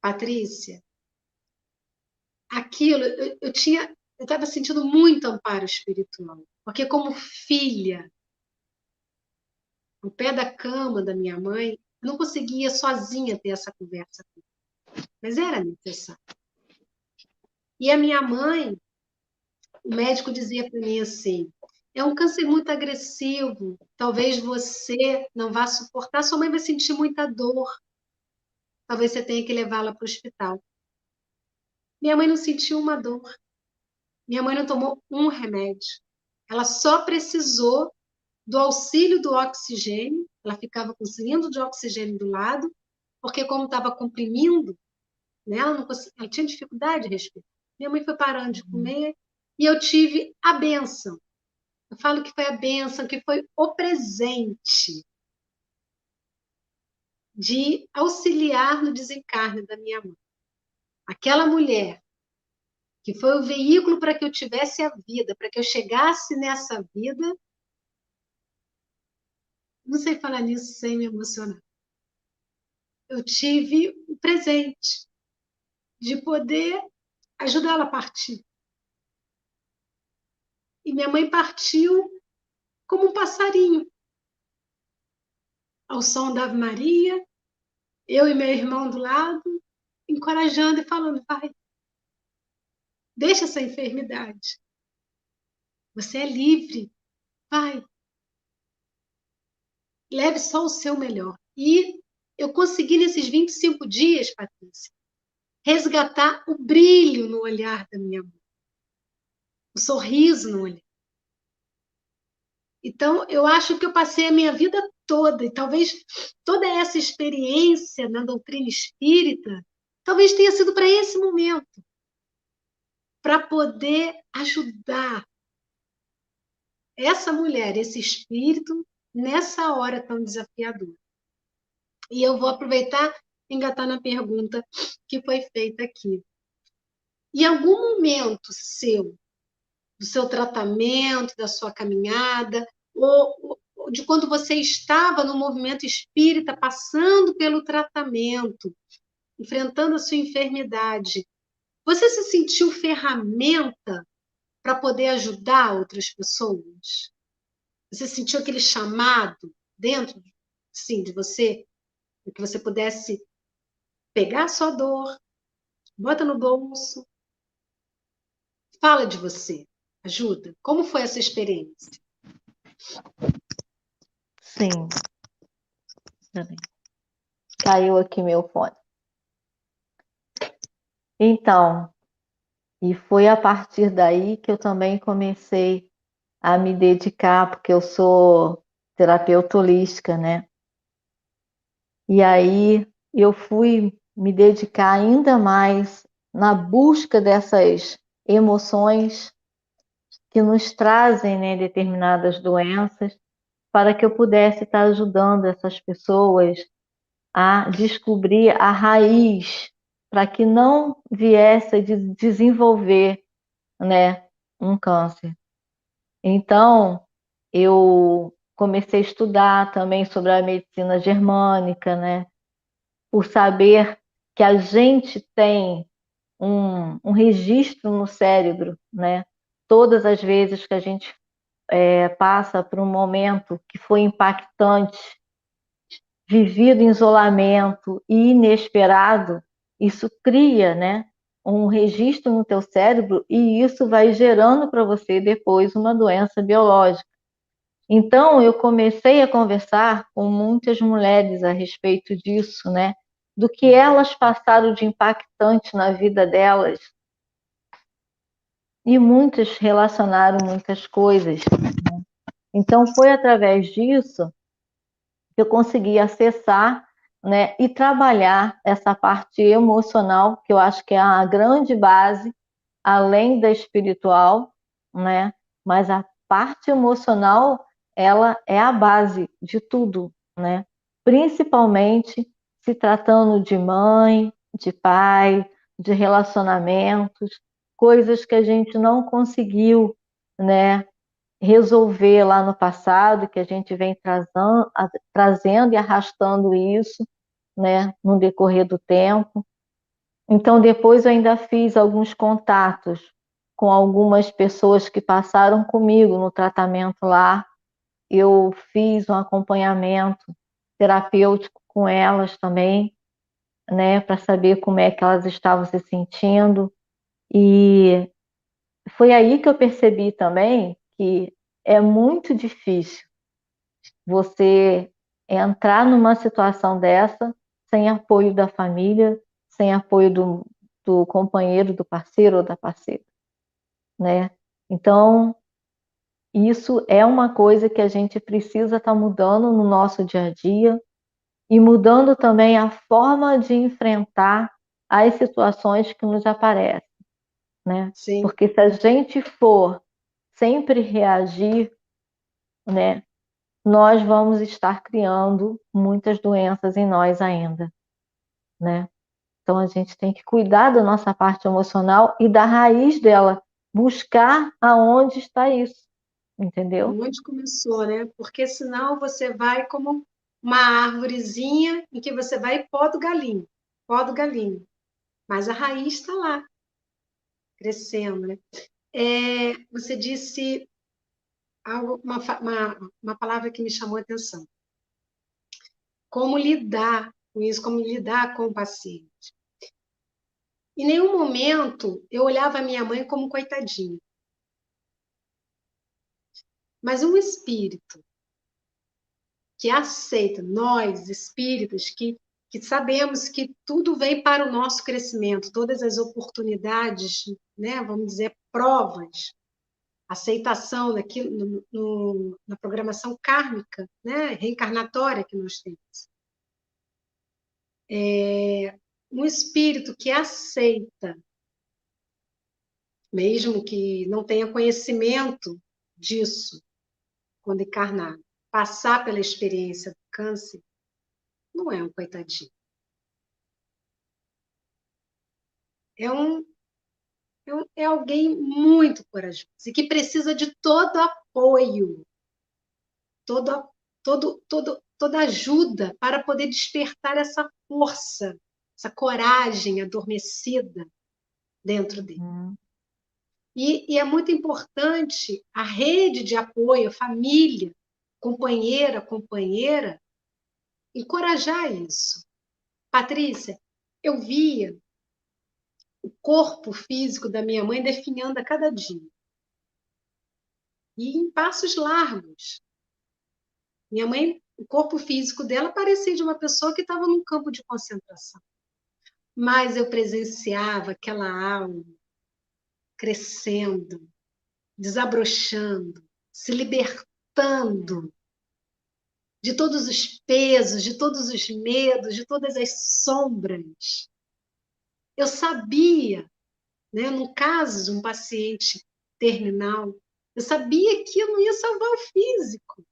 Patrícia, aquilo, eu estava sentindo muito amparo espiritual, porque como filha, no pé da cama da minha mãe, eu não conseguia sozinha ter essa conversa, mas era necessário. E a minha mãe, o médico dizia para mim assim, é um câncer muito agressivo, talvez você não vá suportar, sua mãe vai sentir muita dor, talvez você tenha que levá-la para o hospital. Minha mãe não sentiu uma dor. Minha mãe não tomou um remédio. Ela só precisou do auxílio do oxigênio. Ela ficava com o cilindro de oxigênio do lado, porque como estava comprimindo, né, ela tinha dificuldade de respirar. Minha mãe foi parando de comer e eu tive a bênção. Eu falo que foi a bênção, que foi o presente de auxiliar no desencarne da minha mãe. Aquela mulher que foi o veículo para que eu tivesse a vida, para que eu chegasse nessa vida. Não sei falar nisso sem me emocionar. Eu tive o presente de poder ajudá-la a partir. E minha mãe partiu como um passarinho, ao som da Ave Maria, eu e meu irmão do lado, encorajando e falando, vai, deixa essa enfermidade. Você é livre, vai. Leve só o seu melhor. E eu consegui, nesses 25 dias, Patrícia, resgatar o brilho no olhar da minha mãe, o sorriso no olhar. Então, eu acho que eu passei a minha vida toda, e talvez toda essa experiência na doutrina espírita, talvez tenha sido para esse momento, para poder ajudar essa mulher, esse espírito, nessa hora tão desafiadora. E eu vou aproveitar e engatar na pergunta que foi feita aqui. Em algum momento seu, do seu tratamento, da sua caminhada, ou de quando você estava no movimento espírita, passando pelo tratamento, enfrentando a sua enfermidade, você se sentiu ferramenta para poder ajudar outras pessoas? Você sentiu aquele chamado dentro, sim, de você, para que você pudesse pegar a sua dor, bota no bolso, fala de você, ajuda. Como foi essa experiência? Sim. Caiu aqui meu fone. Então, e foi a partir daí que eu também comecei a me dedicar, porque eu sou terapeuta holística, né? E aí eu fui me dedicar ainda mais na busca dessas emoções que nos trazem, né, determinadas doenças, para que eu pudesse estar ajudando essas pessoas a descobrir a raiz, para que não viesse a desenvolver, né, um câncer. Então, eu comecei a estudar também sobre a medicina germânica, né, por saber que a gente tem um registro no cérebro, né? Todas as vezes que a gente passa por um momento que foi impactante, vivido em isolamento e inesperado, isso cria, né, um registro no teu cérebro e isso vai gerando para você depois uma doença biológica. Então, eu comecei a conversar com muitas mulheres a respeito disso, né? Do que elas passaram de impactante na vida delas. E muitas relacionaram muitas coisas, né? Então, foi através disso que eu consegui acessar, né, e trabalhar essa parte emocional, que eu acho que é a grande base, além da espiritual, né? Mas a parte emocional, ela é a base de tudo, né? Principalmente se tratando de mãe, de pai, de relacionamentos, coisas que a gente não conseguiu, né, resolver lá no passado, que a gente vem trazendo e arrastando isso, né, no decorrer do tempo. Então, depois eu ainda fiz alguns contatos com algumas pessoas que passaram comigo no tratamento lá. Eu fiz um acompanhamento terapêutico com elas também, né, para saber como é que elas estavam se sentindo. E foi aí que eu percebi também que é muito difícil você entrar numa situação dessa sem apoio da família, sem apoio do companheiro, do parceiro ou da parceira, né? Então, isso é uma coisa que a gente precisa estar mudando no nosso dia a dia e mudando também a forma de enfrentar as situações que nos aparecem, né? Sim, Porque se a gente for sempre reagir, né, nós vamos estar criando muitas doenças em nós ainda, né? Então a gente tem que cuidar da nossa parte emocional e da raiz dela, buscar aonde está isso, entendeu? onde começou, né? Porque senão você vai como uma árvorezinha em que você vai pó do galinho. Mas a raiz está lá, crescendo, né? Você disse algo, uma palavra que me chamou a atenção. Como lidar com isso, como lidar com o paciente. Em nenhum momento eu olhava a minha mãe como coitadinha, mas um espírito que aceita, nós espíritas que sabemos que tudo vem para o nosso crescimento, todas as oportunidades, né, vamos dizer, provas, aceitação daquilo na programação kármica, né, reencarnatória que nós temos. Um espírito que aceita, mesmo que não tenha conhecimento disso quando encarnado, passar pela experiência do câncer, não é um coitadinho. É um é alguém muito corajoso e que precisa de todo apoio, toda, toda ajuda para poder despertar essa força, essa coragem adormecida dentro dele. E é muito importante a rede de apoio, a família, companheira, encorajar isso. Patrícia, eu via o corpo físico da minha mãe definhando a cada dia. E em passos largos. Minha mãe, o corpo físico dela parecia de uma pessoa que estava num campo de concentração. Mas eu presenciava aquela alma crescendo, desabrochando, se libertando de todos os pesos, de todos os medos, de todas as sombras. Eu sabia, né, no caso de um paciente terminal, eu sabia que eu não ia salvar o físico.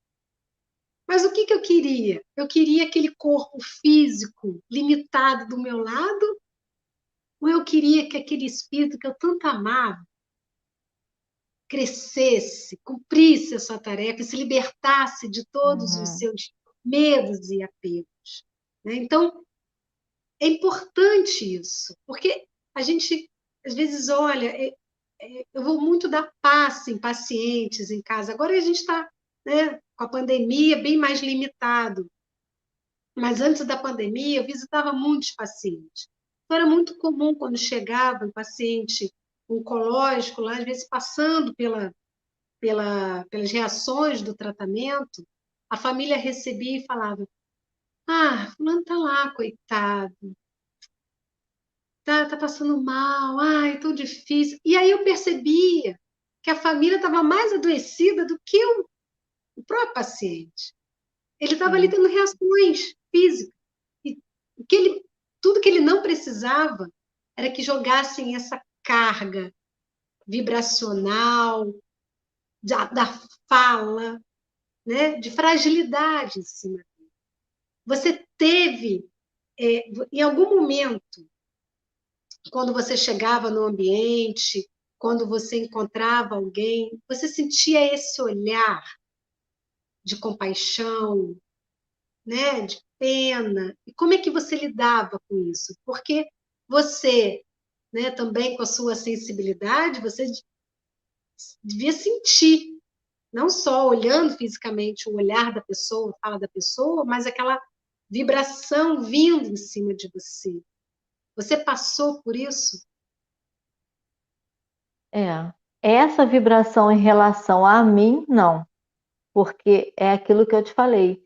Mas o que eu queria? Eu queria aquele corpo físico limitado do meu lado, ou eu queria que aquele espírito que eu tanto amava crescesse, cumprisse a sua tarefa e se libertasse de todos os Uhum, seus medos e apegos, né? Então, é importante isso, porque a gente, às vezes, olha, eu vou muito dar passe em pacientes em casa. Agora a gente está, né, com a pandemia bem mais limitado. Mas antes da pandemia, eu visitava muitos pacientes. Então, era muito comum quando chegava um paciente oncológico, lá, às vezes passando pelas reações do tratamento, a família recebia e falava: Ah, fulano está lá, coitado, tá passando mal, ai, tão difícil. E aí eu percebia que a família estava mais adoecida do que o próprio paciente. Ele estava ali sim. tendo reações físicas. E o que ele, tudo que ele não precisava era que jogassem essa carga vibracional, da fala, né, de fragilidade em cima. Você teve, em algum momento, quando você chegava no ambiente, quando você encontrava alguém, você sentia esse olhar de compaixão, né, de pena? E como é que você lidava com isso? Porque você, né, também com a sua sensibilidade, você devia sentir, não só olhando fisicamente o olhar da pessoa, a fala da pessoa, mas aquela vibração vindo em cima de você. Você passou por isso? É. Essa vibração em relação a mim, não. Porque é aquilo que eu te falei.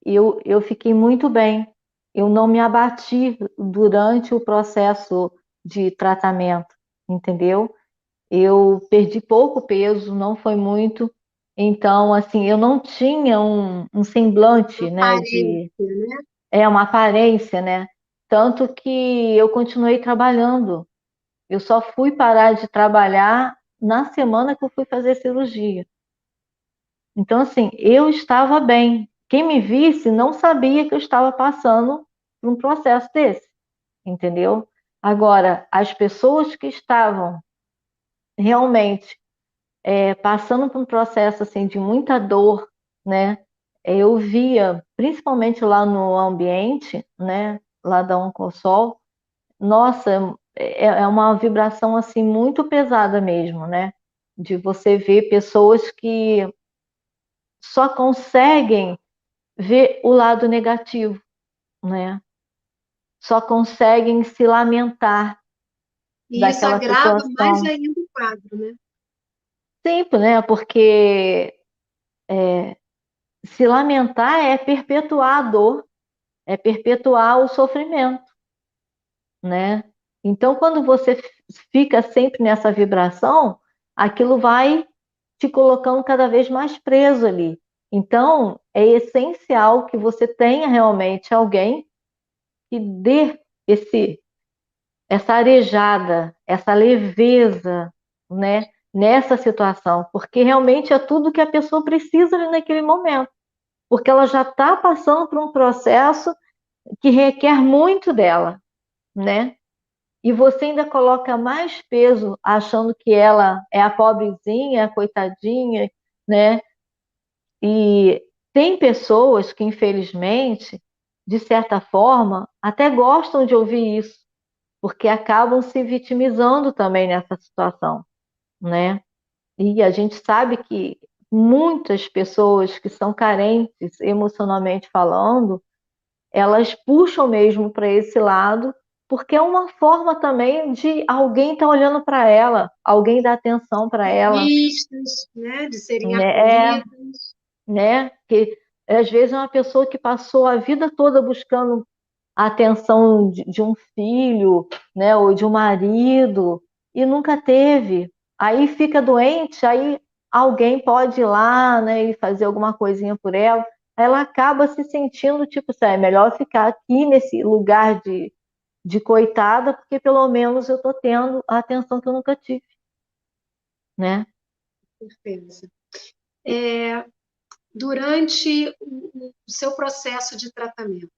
Eu fiquei muito bem. Eu não me abati durante o processo de tratamento, entendeu? Eu perdi pouco peso, não foi muito. Então, assim, eu não tinha um semblante, né, Aparência, né? uma aparência, né? Tanto que eu continuei trabalhando. Eu só fui parar de trabalhar na semana que eu fui fazer cirurgia. Então, assim, eu estava bem. Quem me visse não sabia que eu estava passando por um processo desse, entendeu? Agora, as pessoas que estavam realmente passando por um processo assim de muita dor, né? Eu via, principalmente lá no ambiente, né? Lá da Oncosol, nossa, é uma vibração assim muito pesada mesmo, né? De você ver pessoas que só conseguem ver o lado negativo, né? Só conseguem se lamentar E isso daquela agrava mais situação. ainda o quadro, né? Sempre, né? Porque se lamentar é perpetuar a dor, é perpetuar o sofrimento, né? Então, quando você fica sempre nessa vibração, aquilo vai te colocando cada vez mais preso ali. Então, é essencial que você tenha realmente alguém que dê essa arejada, essa leveza, né, nessa situação, porque realmente é tudo que a pessoa precisa ali naquele momento, porque ela já está passando por um processo que requer muito dela, né? E você ainda coloca mais peso achando que ela é a pobrezinha, a coitadinha, né? E tem pessoas que, infelizmente, de certa forma, até gostam de ouvir isso, porque acabam se vitimizando também nessa situação, né? E a gente sabe que muitas pessoas que são carentes emocionalmente falando, elas puxam mesmo para esse lado, porque é uma forma também de alguém estar olhando para ela, alguém dar atenção para ela, Vistas, né? De serem né? acolhidas. Que às vezes é uma pessoa que passou a vida toda buscando a atenção de um filho, né, ou de um marido, e nunca teve. Aí fica doente, aí alguém pode ir lá, né, e fazer alguma coisinha por ela. Aí ela acaba se sentindo tipo, assim, é melhor ficar aqui nesse lugar de coitada, porque pelo menos eu estou tendo a atenção que eu nunca tive, né? Certeza. É, durante o seu processo de tratamento,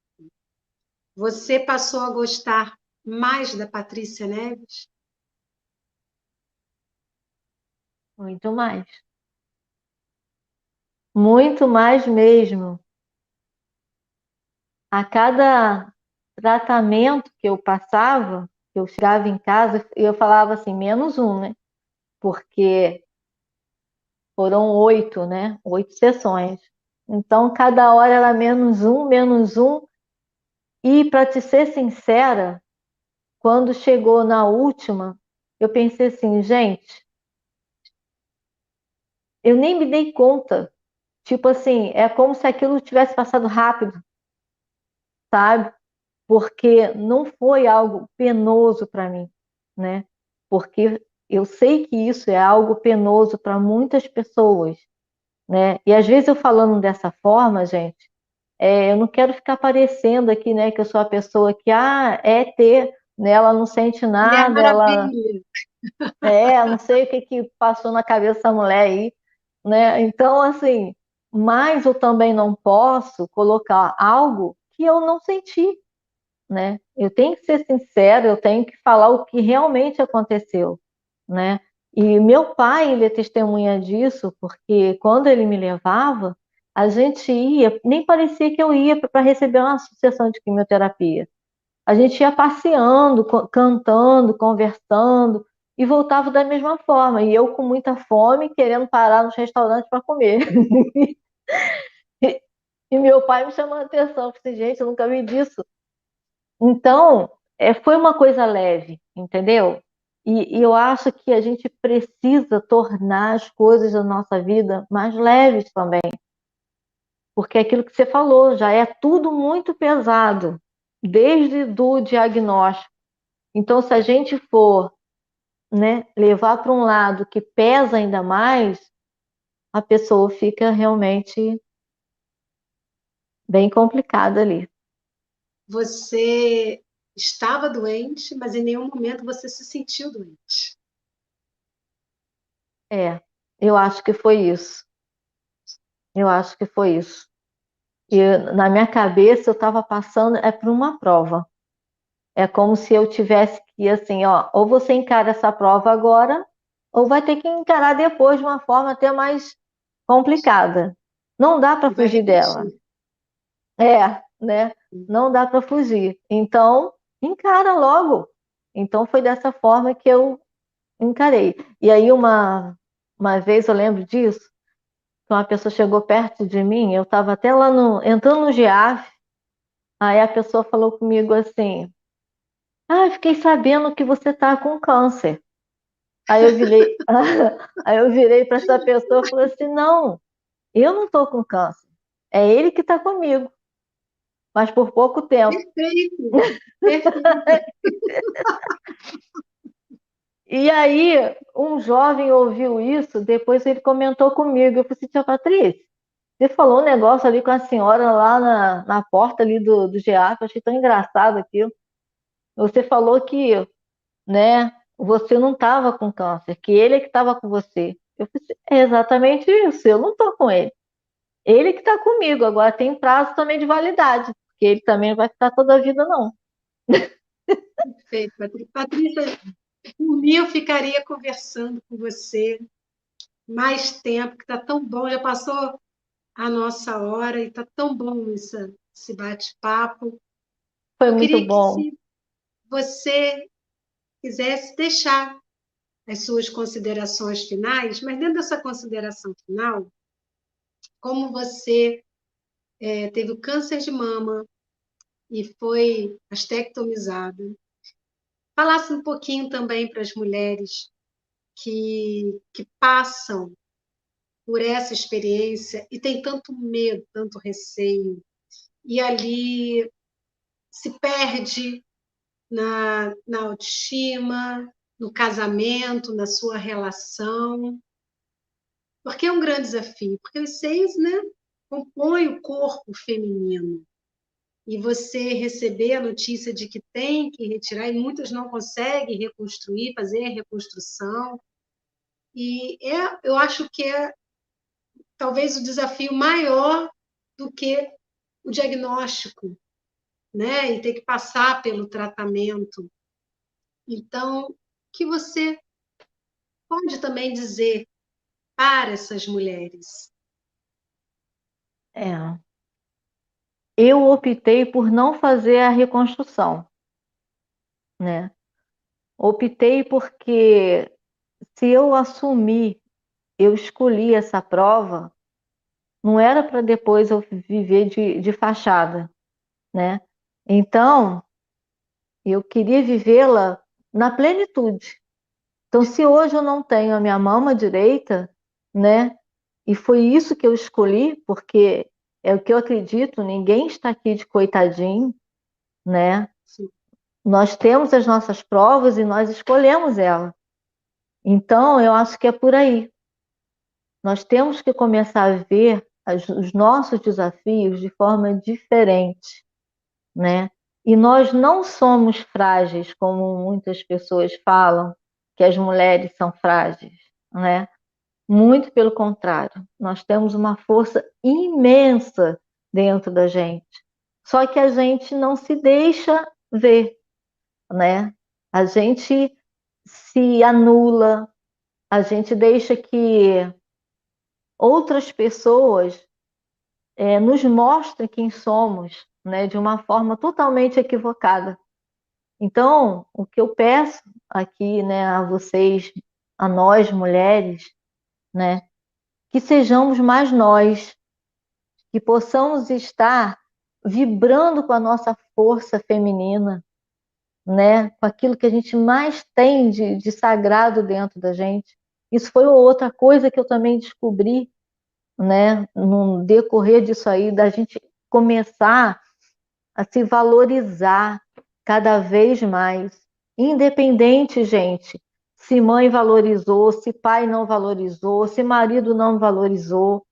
você passou a gostar mais da Patrícia Neves? Muito mais. Muito mais mesmo. A cada tratamento que eu passava, eu chegava em casa e eu falava assim, menos um, né? Porque foram 8, né? 8 sessões. Então, cada hora era menos um, menos um. E, para te ser sincera, quando chegou na última, eu pensei assim, gente, eu nem me dei conta. Tipo assim, é como se aquilo tivesse passado rápido, sabe? Porque não foi algo penoso para mim, né? Porque eu sei que isso é algo penoso para muitas pessoas, né? E às vezes eu falando dessa forma, gente, eu não quero ficar parecendo aqui, né, que eu sou a pessoa que é ter, né? Ela não sente Mulher nada, ela Maravilha. não sei o que que passou na cabeça dessa mulher aí, né? Então, assim, mas eu também não posso colocar algo que eu não senti, né? Eu tenho que ser sincera, eu tenho que falar o que realmente aconteceu, né? E meu pai, ele é testemunha disso, porque quando ele me levava, a gente ia, nem parecia que eu ia para receber uma sessão de quimioterapia. A gente ia passeando, cantando, conversando, e voltava da mesma forma. E eu com muita fome, querendo parar nos restaurantes para comer. E meu pai me chamou a atenção. Eu falei, gente, eu nunca vi disso. Então, foi uma coisa leve, entendeu? E eu acho que a gente precisa tornar as coisas da nossa vida mais leves também. Porque é aquilo que você falou, já é tudo muito pesado, desde do diagnóstico. Então, se a gente for, né, levar para um lado que pesa ainda mais, a pessoa fica realmente bem complicada ali. Você estava doente, mas em nenhum momento você se sentiu doente. É, eu acho que foi isso. Eu acho que foi isso. E na minha cabeça eu estava passando por uma prova. É como se eu tivesse que, assim, ó, ou você encara essa prova agora, ou vai ter que encarar depois de uma forma até mais complicada. Não dá para E vai fugir dela. repetir. Né? Não dá para fugir. Então, encara logo. Então foi dessa forma que eu encarei. E aí uma vez eu lembro disso, que uma pessoa chegou perto de mim, eu estava até lá entrando no GIAF, aí a pessoa falou comigo assim: "Ah, fiquei sabendo que você está com câncer." Aí eu virei, aí eu virei para essa pessoa e falei assim: "Não, eu não estou com câncer. É ele que está comigo, mas por pouco tempo." Perfeito, perfeito. E aí, um jovem ouviu isso, depois ele comentou comigo. Eu falei assim: "Tia Patrícia, você falou um negócio ali com a senhora lá na porta ali do GEAP, eu achei tão engraçado aquilo. Você falou que, né, você não estava com câncer, que ele é que estava com você." Eu falei assim: "É exatamente isso, eu não estou com ele. Ele que está comigo, agora tem prazo também de validade, porque ele também não vai ficar toda a vida, não." Perfeito, Patrícia. Por mim, eu ficaria conversando com você mais tempo, que está tão bom. Já passou a nossa hora e está tão bom esse bate-papo. Foi Eu muito queria que, bom. se você quisesse deixar as suas considerações finais, mas dentro dessa consideração final, como você teve o câncer de mama e foi mastectomizada, falasse um pouquinho também para as mulheres que passam por essa experiência e tem tanto medo, tanto receio, e ali se perde na autoestima, no casamento, na sua relação, porque é um grande desafio, porque os seios, né, compõem o corpo feminino. E você receber a notícia de que tem que retirar, e muitas não conseguem reconstruir, fazer a reconstrução. E eu acho que é talvez o desafio maior do que o diagnóstico, né? E ter que passar pelo tratamento. Então, o que você pode também dizer para essas mulheres? É. Eu optei por não fazer a reconstrução, né? Optei porque se eu assumir, eu escolhi essa prova, não era para depois eu viver de fachada, né? Então, eu queria vivê-la na plenitude. Então, se hoje eu não tenho a minha mama direita, né? E foi isso que eu escolhi, porque é o que eu acredito, ninguém está aqui de coitadinho, né? Sim, Nós temos as nossas provas e nós escolhemos ela. Então, eu acho que é por aí. Nós temos que começar a ver os nossos desafios de forma diferente, né? E nós não somos frágeis, como muitas pessoas falam, que as mulheres são frágeis, né? Muito pelo contrário, nós temos uma força imensa dentro da gente. Só que a gente não se deixa ver, né? A gente se anula, a gente deixa que outras pessoas nos mostrem quem somos, né, de uma forma totalmente equivocada. Então, o que eu peço aqui, né, a vocês, a nós mulheres, né, que sejamos mais nós, que possamos estar vibrando com a nossa força feminina, né, com aquilo que a gente mais tem de sagrado dentro da gente. Isso foi outra coisa que eu também descobri, né, no decorrer disso aí, da gente começar a se valorizar cada vez mais, independente, gente, se mãe valorizou, se pai não valorizou, se marido não valorizou,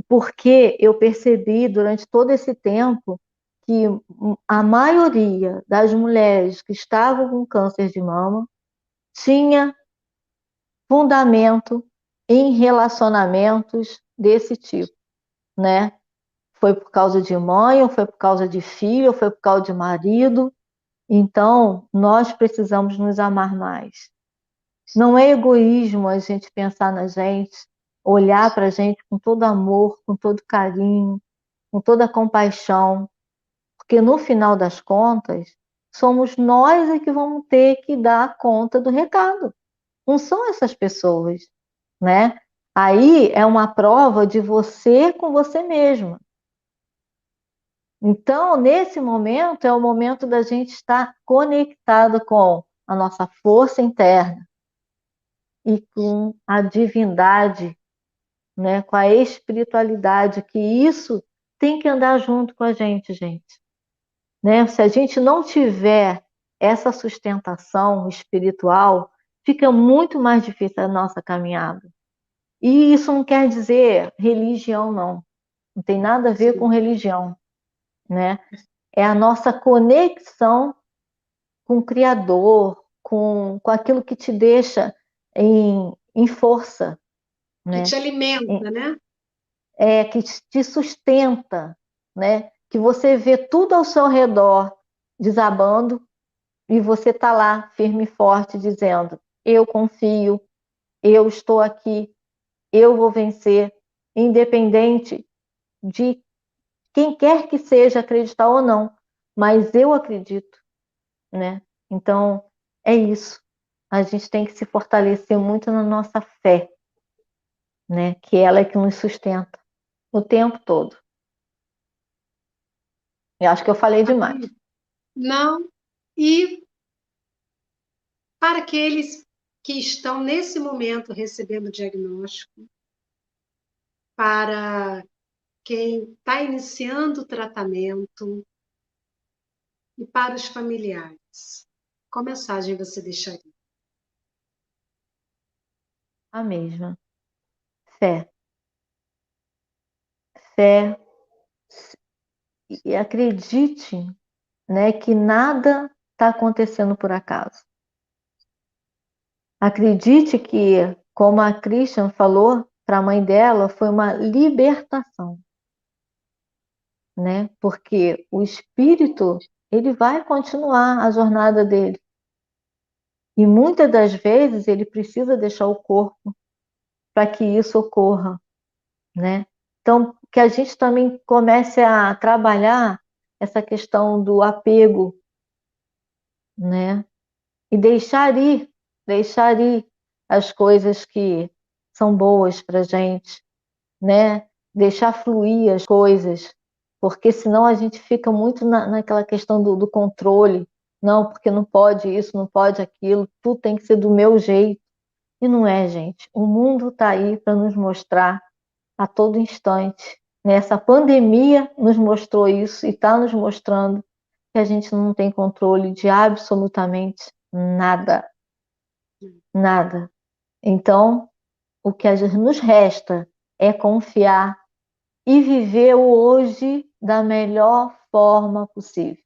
porque eu percebi durante todo esse tempo que a maioria das mulheres que estavam com câncer de mama tinha fundamento em relacionamentos desse tipo, né? Foi por causa de mãe, ou foi por causa de filho, ou foi por causa de marido. Então, nós precisamos nos amar mais. Não é egoísmo a gente pensar na gente, olhar para a gente com todo amor, com todo carinho, com toda compaixão, porque no final das contas, somos nós que vamos ter que dar conta do recado. Não são essas pessoas, né? Aí é uma prova de você com você mesma. Então, nesse momento, é o momento da gente estar conectado com a nossa força interna e com a divindade, né? Com a espiritualidade, que isso tem que andar junto com a gente, né? Se a gente não tiver essa sustentação espiritual, fica muito mais difícil a nossa caminhada. E isso não quer dizer religião, não. Não tem nada a ver com religião, né? É a nossa conexão com o Criador, com aquilo que te deixa em força, Que né? te alimenta, né? Que te sustenta, né? Que você vê tudo ao seu redor desabando e você está lá firme e forte dizendo: eu confio, eu estou aqui, eu vou vencer, independente de quem quer que seja acreditar ou não, mas eu acredito, né? Então, é isso. A gente tem que se fortalecer muito na nossa fé, né? Que ela é que nos sustenta o tempo todo. Eu acho que eu falei demais. Não. E para aqueles que estão nesse momento recebendo o diagnóstico, para quem está iniciando o tratamento e para os familiares, qual mensagem você deixaria? A mesma. Fé. Fé. E acredite, né, que nada está acontecendo por acaso. Acredite que, como a Christian falou para a mãe dela, foi uma libertação, né? Porque o espírito, ele vai continuar a jornada dele. E muitas das vezes ele precisa deixar o corpo para que isso ocorra, né? Então, que a gente também comece a trabalhar essa questão do apego, né? E deixar ir as coisas que são boas para a gente, né? Deixar fluir as coisas, porque senão a gente fica muito naquela questão do controle. Não, porque não pode isso, não pode aquilo, tudo tem que ser do meu jeito. E não é, gente. O mundo está aí para nos mostrar a todo instante. Nessa pandemia nos mostrou isso e está nos mostrando que a gente não tem controle de absolutamente nada, nada. Então, o que nos resta é confiar e viver o hoje da melhor forma possível.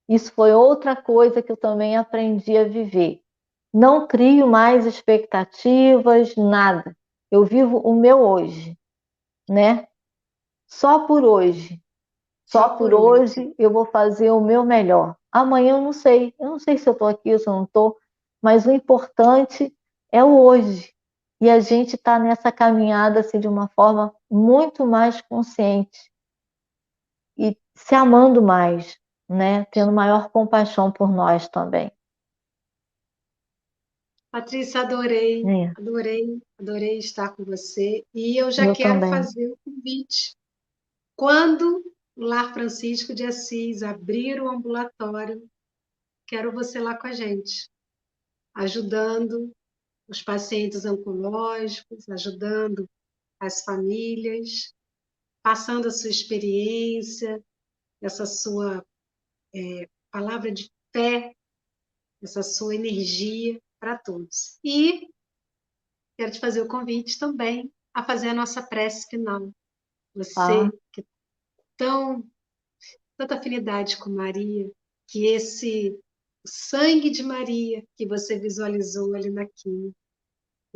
Isso foi outra coisa que eu também aprendi a viver. Não crio mais expectativas, nada. Eu vivo o meu hoje, né? Só por hoje. Só por hoje eu vou fazer o meu melhor. Amanhã eu não sei. Eu não sei se eu estou aqui ou se eu não estou, mas o importante é o hoje. E a gente está nessa caminhada assim, de uma forma muito mais consciente e se amando mais, né? Tendo maior compaixão por nós também. Patrícia, adorei, É, adorei, adorei estar com você. E eu já eu quero também. fazer o convite. Quando o Lar Francisco de Assis abrir o ambulatório, quero você lá com a gente, ajudando os pacientes oncológicos, ajudando as famílias, passando a sua experiência, essa sua palavra de fé, essa sua energia para todos. E quero te fazer o convite também a fazer a nossa prece final. Tá? Você que tão tanta afinidade com Maria, que esse sangue de Maria que você visualizou ali na quimio,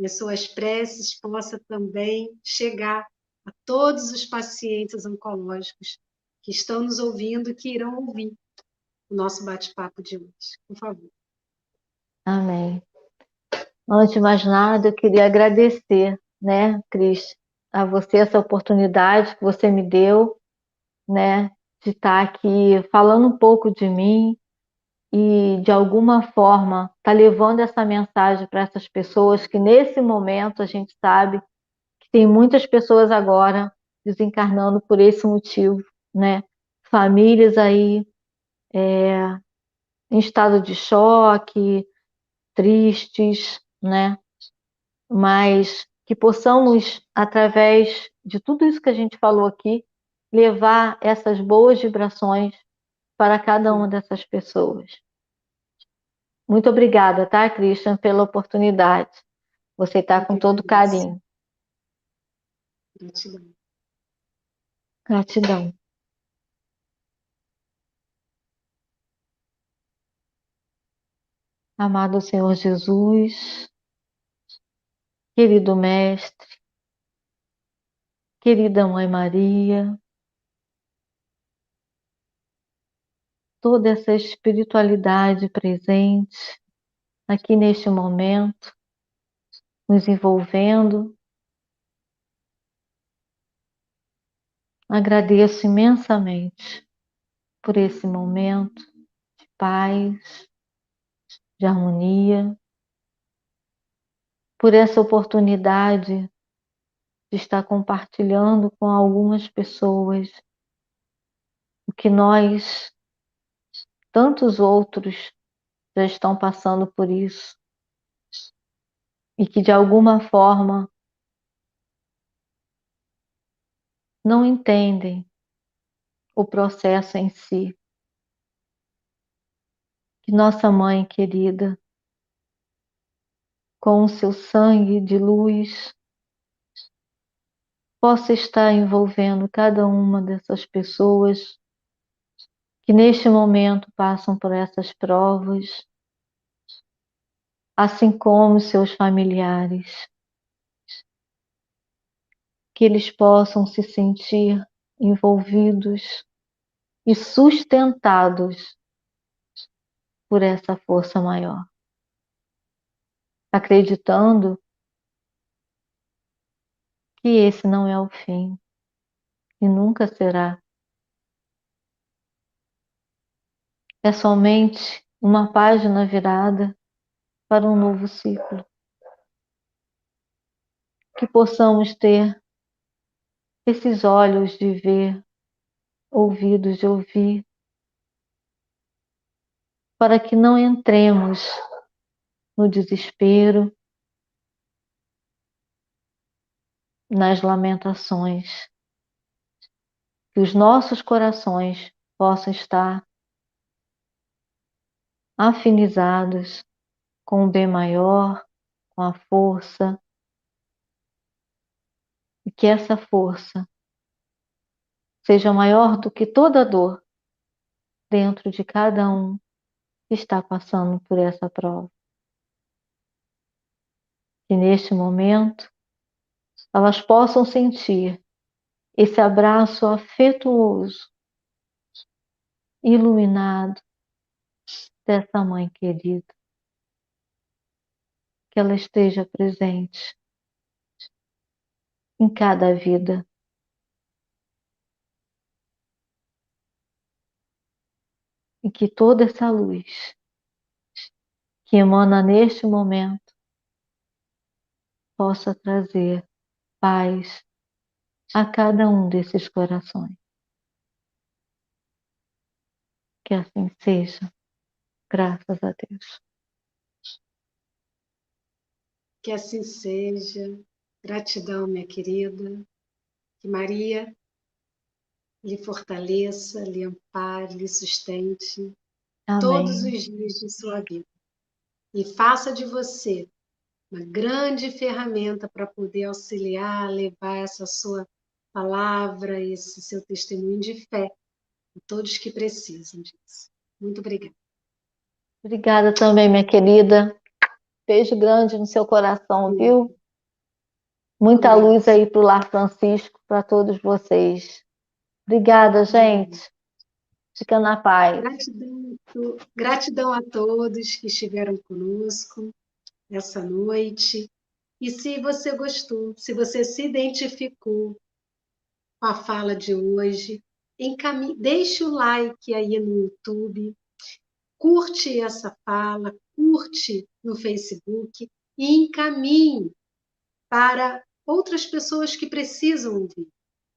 e as suas preces possa também chegar a todos os pacientes oncológicos que estão nos ouvindo e que irão ouvir o nosso bate-papo de hoje. Por favor. Amém. Antes de mais nada, eu queria agradecer, né, Cris, a você essa oportunidade que você me deu, né, de estar aqui falando um pouco de mim e, de alguma forma, estar levando essa mensagem para essas pessoas que, nesse momento, a gente sabe que tem muitas pessoas agora desencarnando por esse motivo, né? Famílias aí em estado de choque, tristes, né? Mas que possamos, através de tudo isso que a gente falou aqui, levar essas boas vibrações para cada uma dessas pessoas. Muito obrigada, tá, Christian, pela oportunidade. Você está Eu com que todo agradeço. carinho. Gratidão. Gratidão. Amado Senhor Jesus, querido Mestre, querida Mãe Maria, toda essa espiritualidade presente aqui neste momento, nos envolvendo. Agradeço imensamente por esse momento de paz, de harmonia, por essa oportunidade de estar compartilhando com algumas pessoas o que nós, tantos outros, já estão passando por isso e que de alguma forma não entendem o processo em si. Que nossa Mãe querida, com o seu sangue de luz, possa estar envolvendo cada uma dessas pessoas que neste momento passam por essas provas, assim como seus familiares, que eles possam se sentir envolvidos e sustentados por essa força maior, acreditando que esse não é o fim e nunca será. É somente uma página virada para um novo ciclo. Que possamos ter esses olhos de ver, ouvidos de ouvir, para que não entremos no desespero, nas lamentações, que os nossos corações possam estar afinizados com o bem maior, com a força, e que essa força seja maior do que toda dor dentro de cada um que está passando por essa prova. Que neste momento elas possam sentir esse abraço afetuoso, iluminado dessa mãe querida, que ela esteja presente em cada vida. E que toda essa luz que emana neste momento possa trazer paz a cada um desses corações. Que assim seja, graças a Deus. Que assim seja. Gratidão, minha querida. Que Maria lhe fortaleça, lhe ampare, lhe sustente todos Amém. os dias de sua vida. E faça de você uma grande ferramenta para poder auxiliar, levar essa sua palavra, esse seu testemunho de fé a todos que precisam disso. Muito obrigada. Obrigada também, minha querida. Beijo grande no seu coração, viu? Muita Um luz abraço. aí para o Lar Francisco, para todos vocês. Obrigada, Obrigada. gente. Fica na paz. Gratidão a todos que estiveram conosco essa noite. E se você gostou, se você se identificou com a fala de hoje, deixe o like aí no YouTube, curte essa fala, curte no Facebook e encaminhe para outras pessoas que precisam ouvir.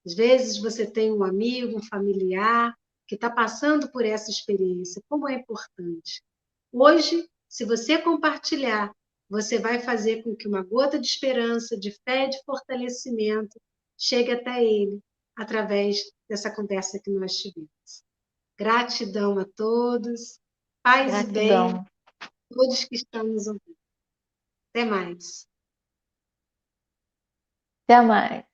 Às vezes você tem um amigo, um familiar que está passando por essa experiência. Como é importante. Hoje, se você compartilhar, você vai fazer com que uma gota de esperança, de fé, de fortalecimento chegue até ele através dessa conversa que nós tivemos. Gratidão a todos, paz e bem, Gratidão. todos que estão nos ouvindo. Até mais. Até mais.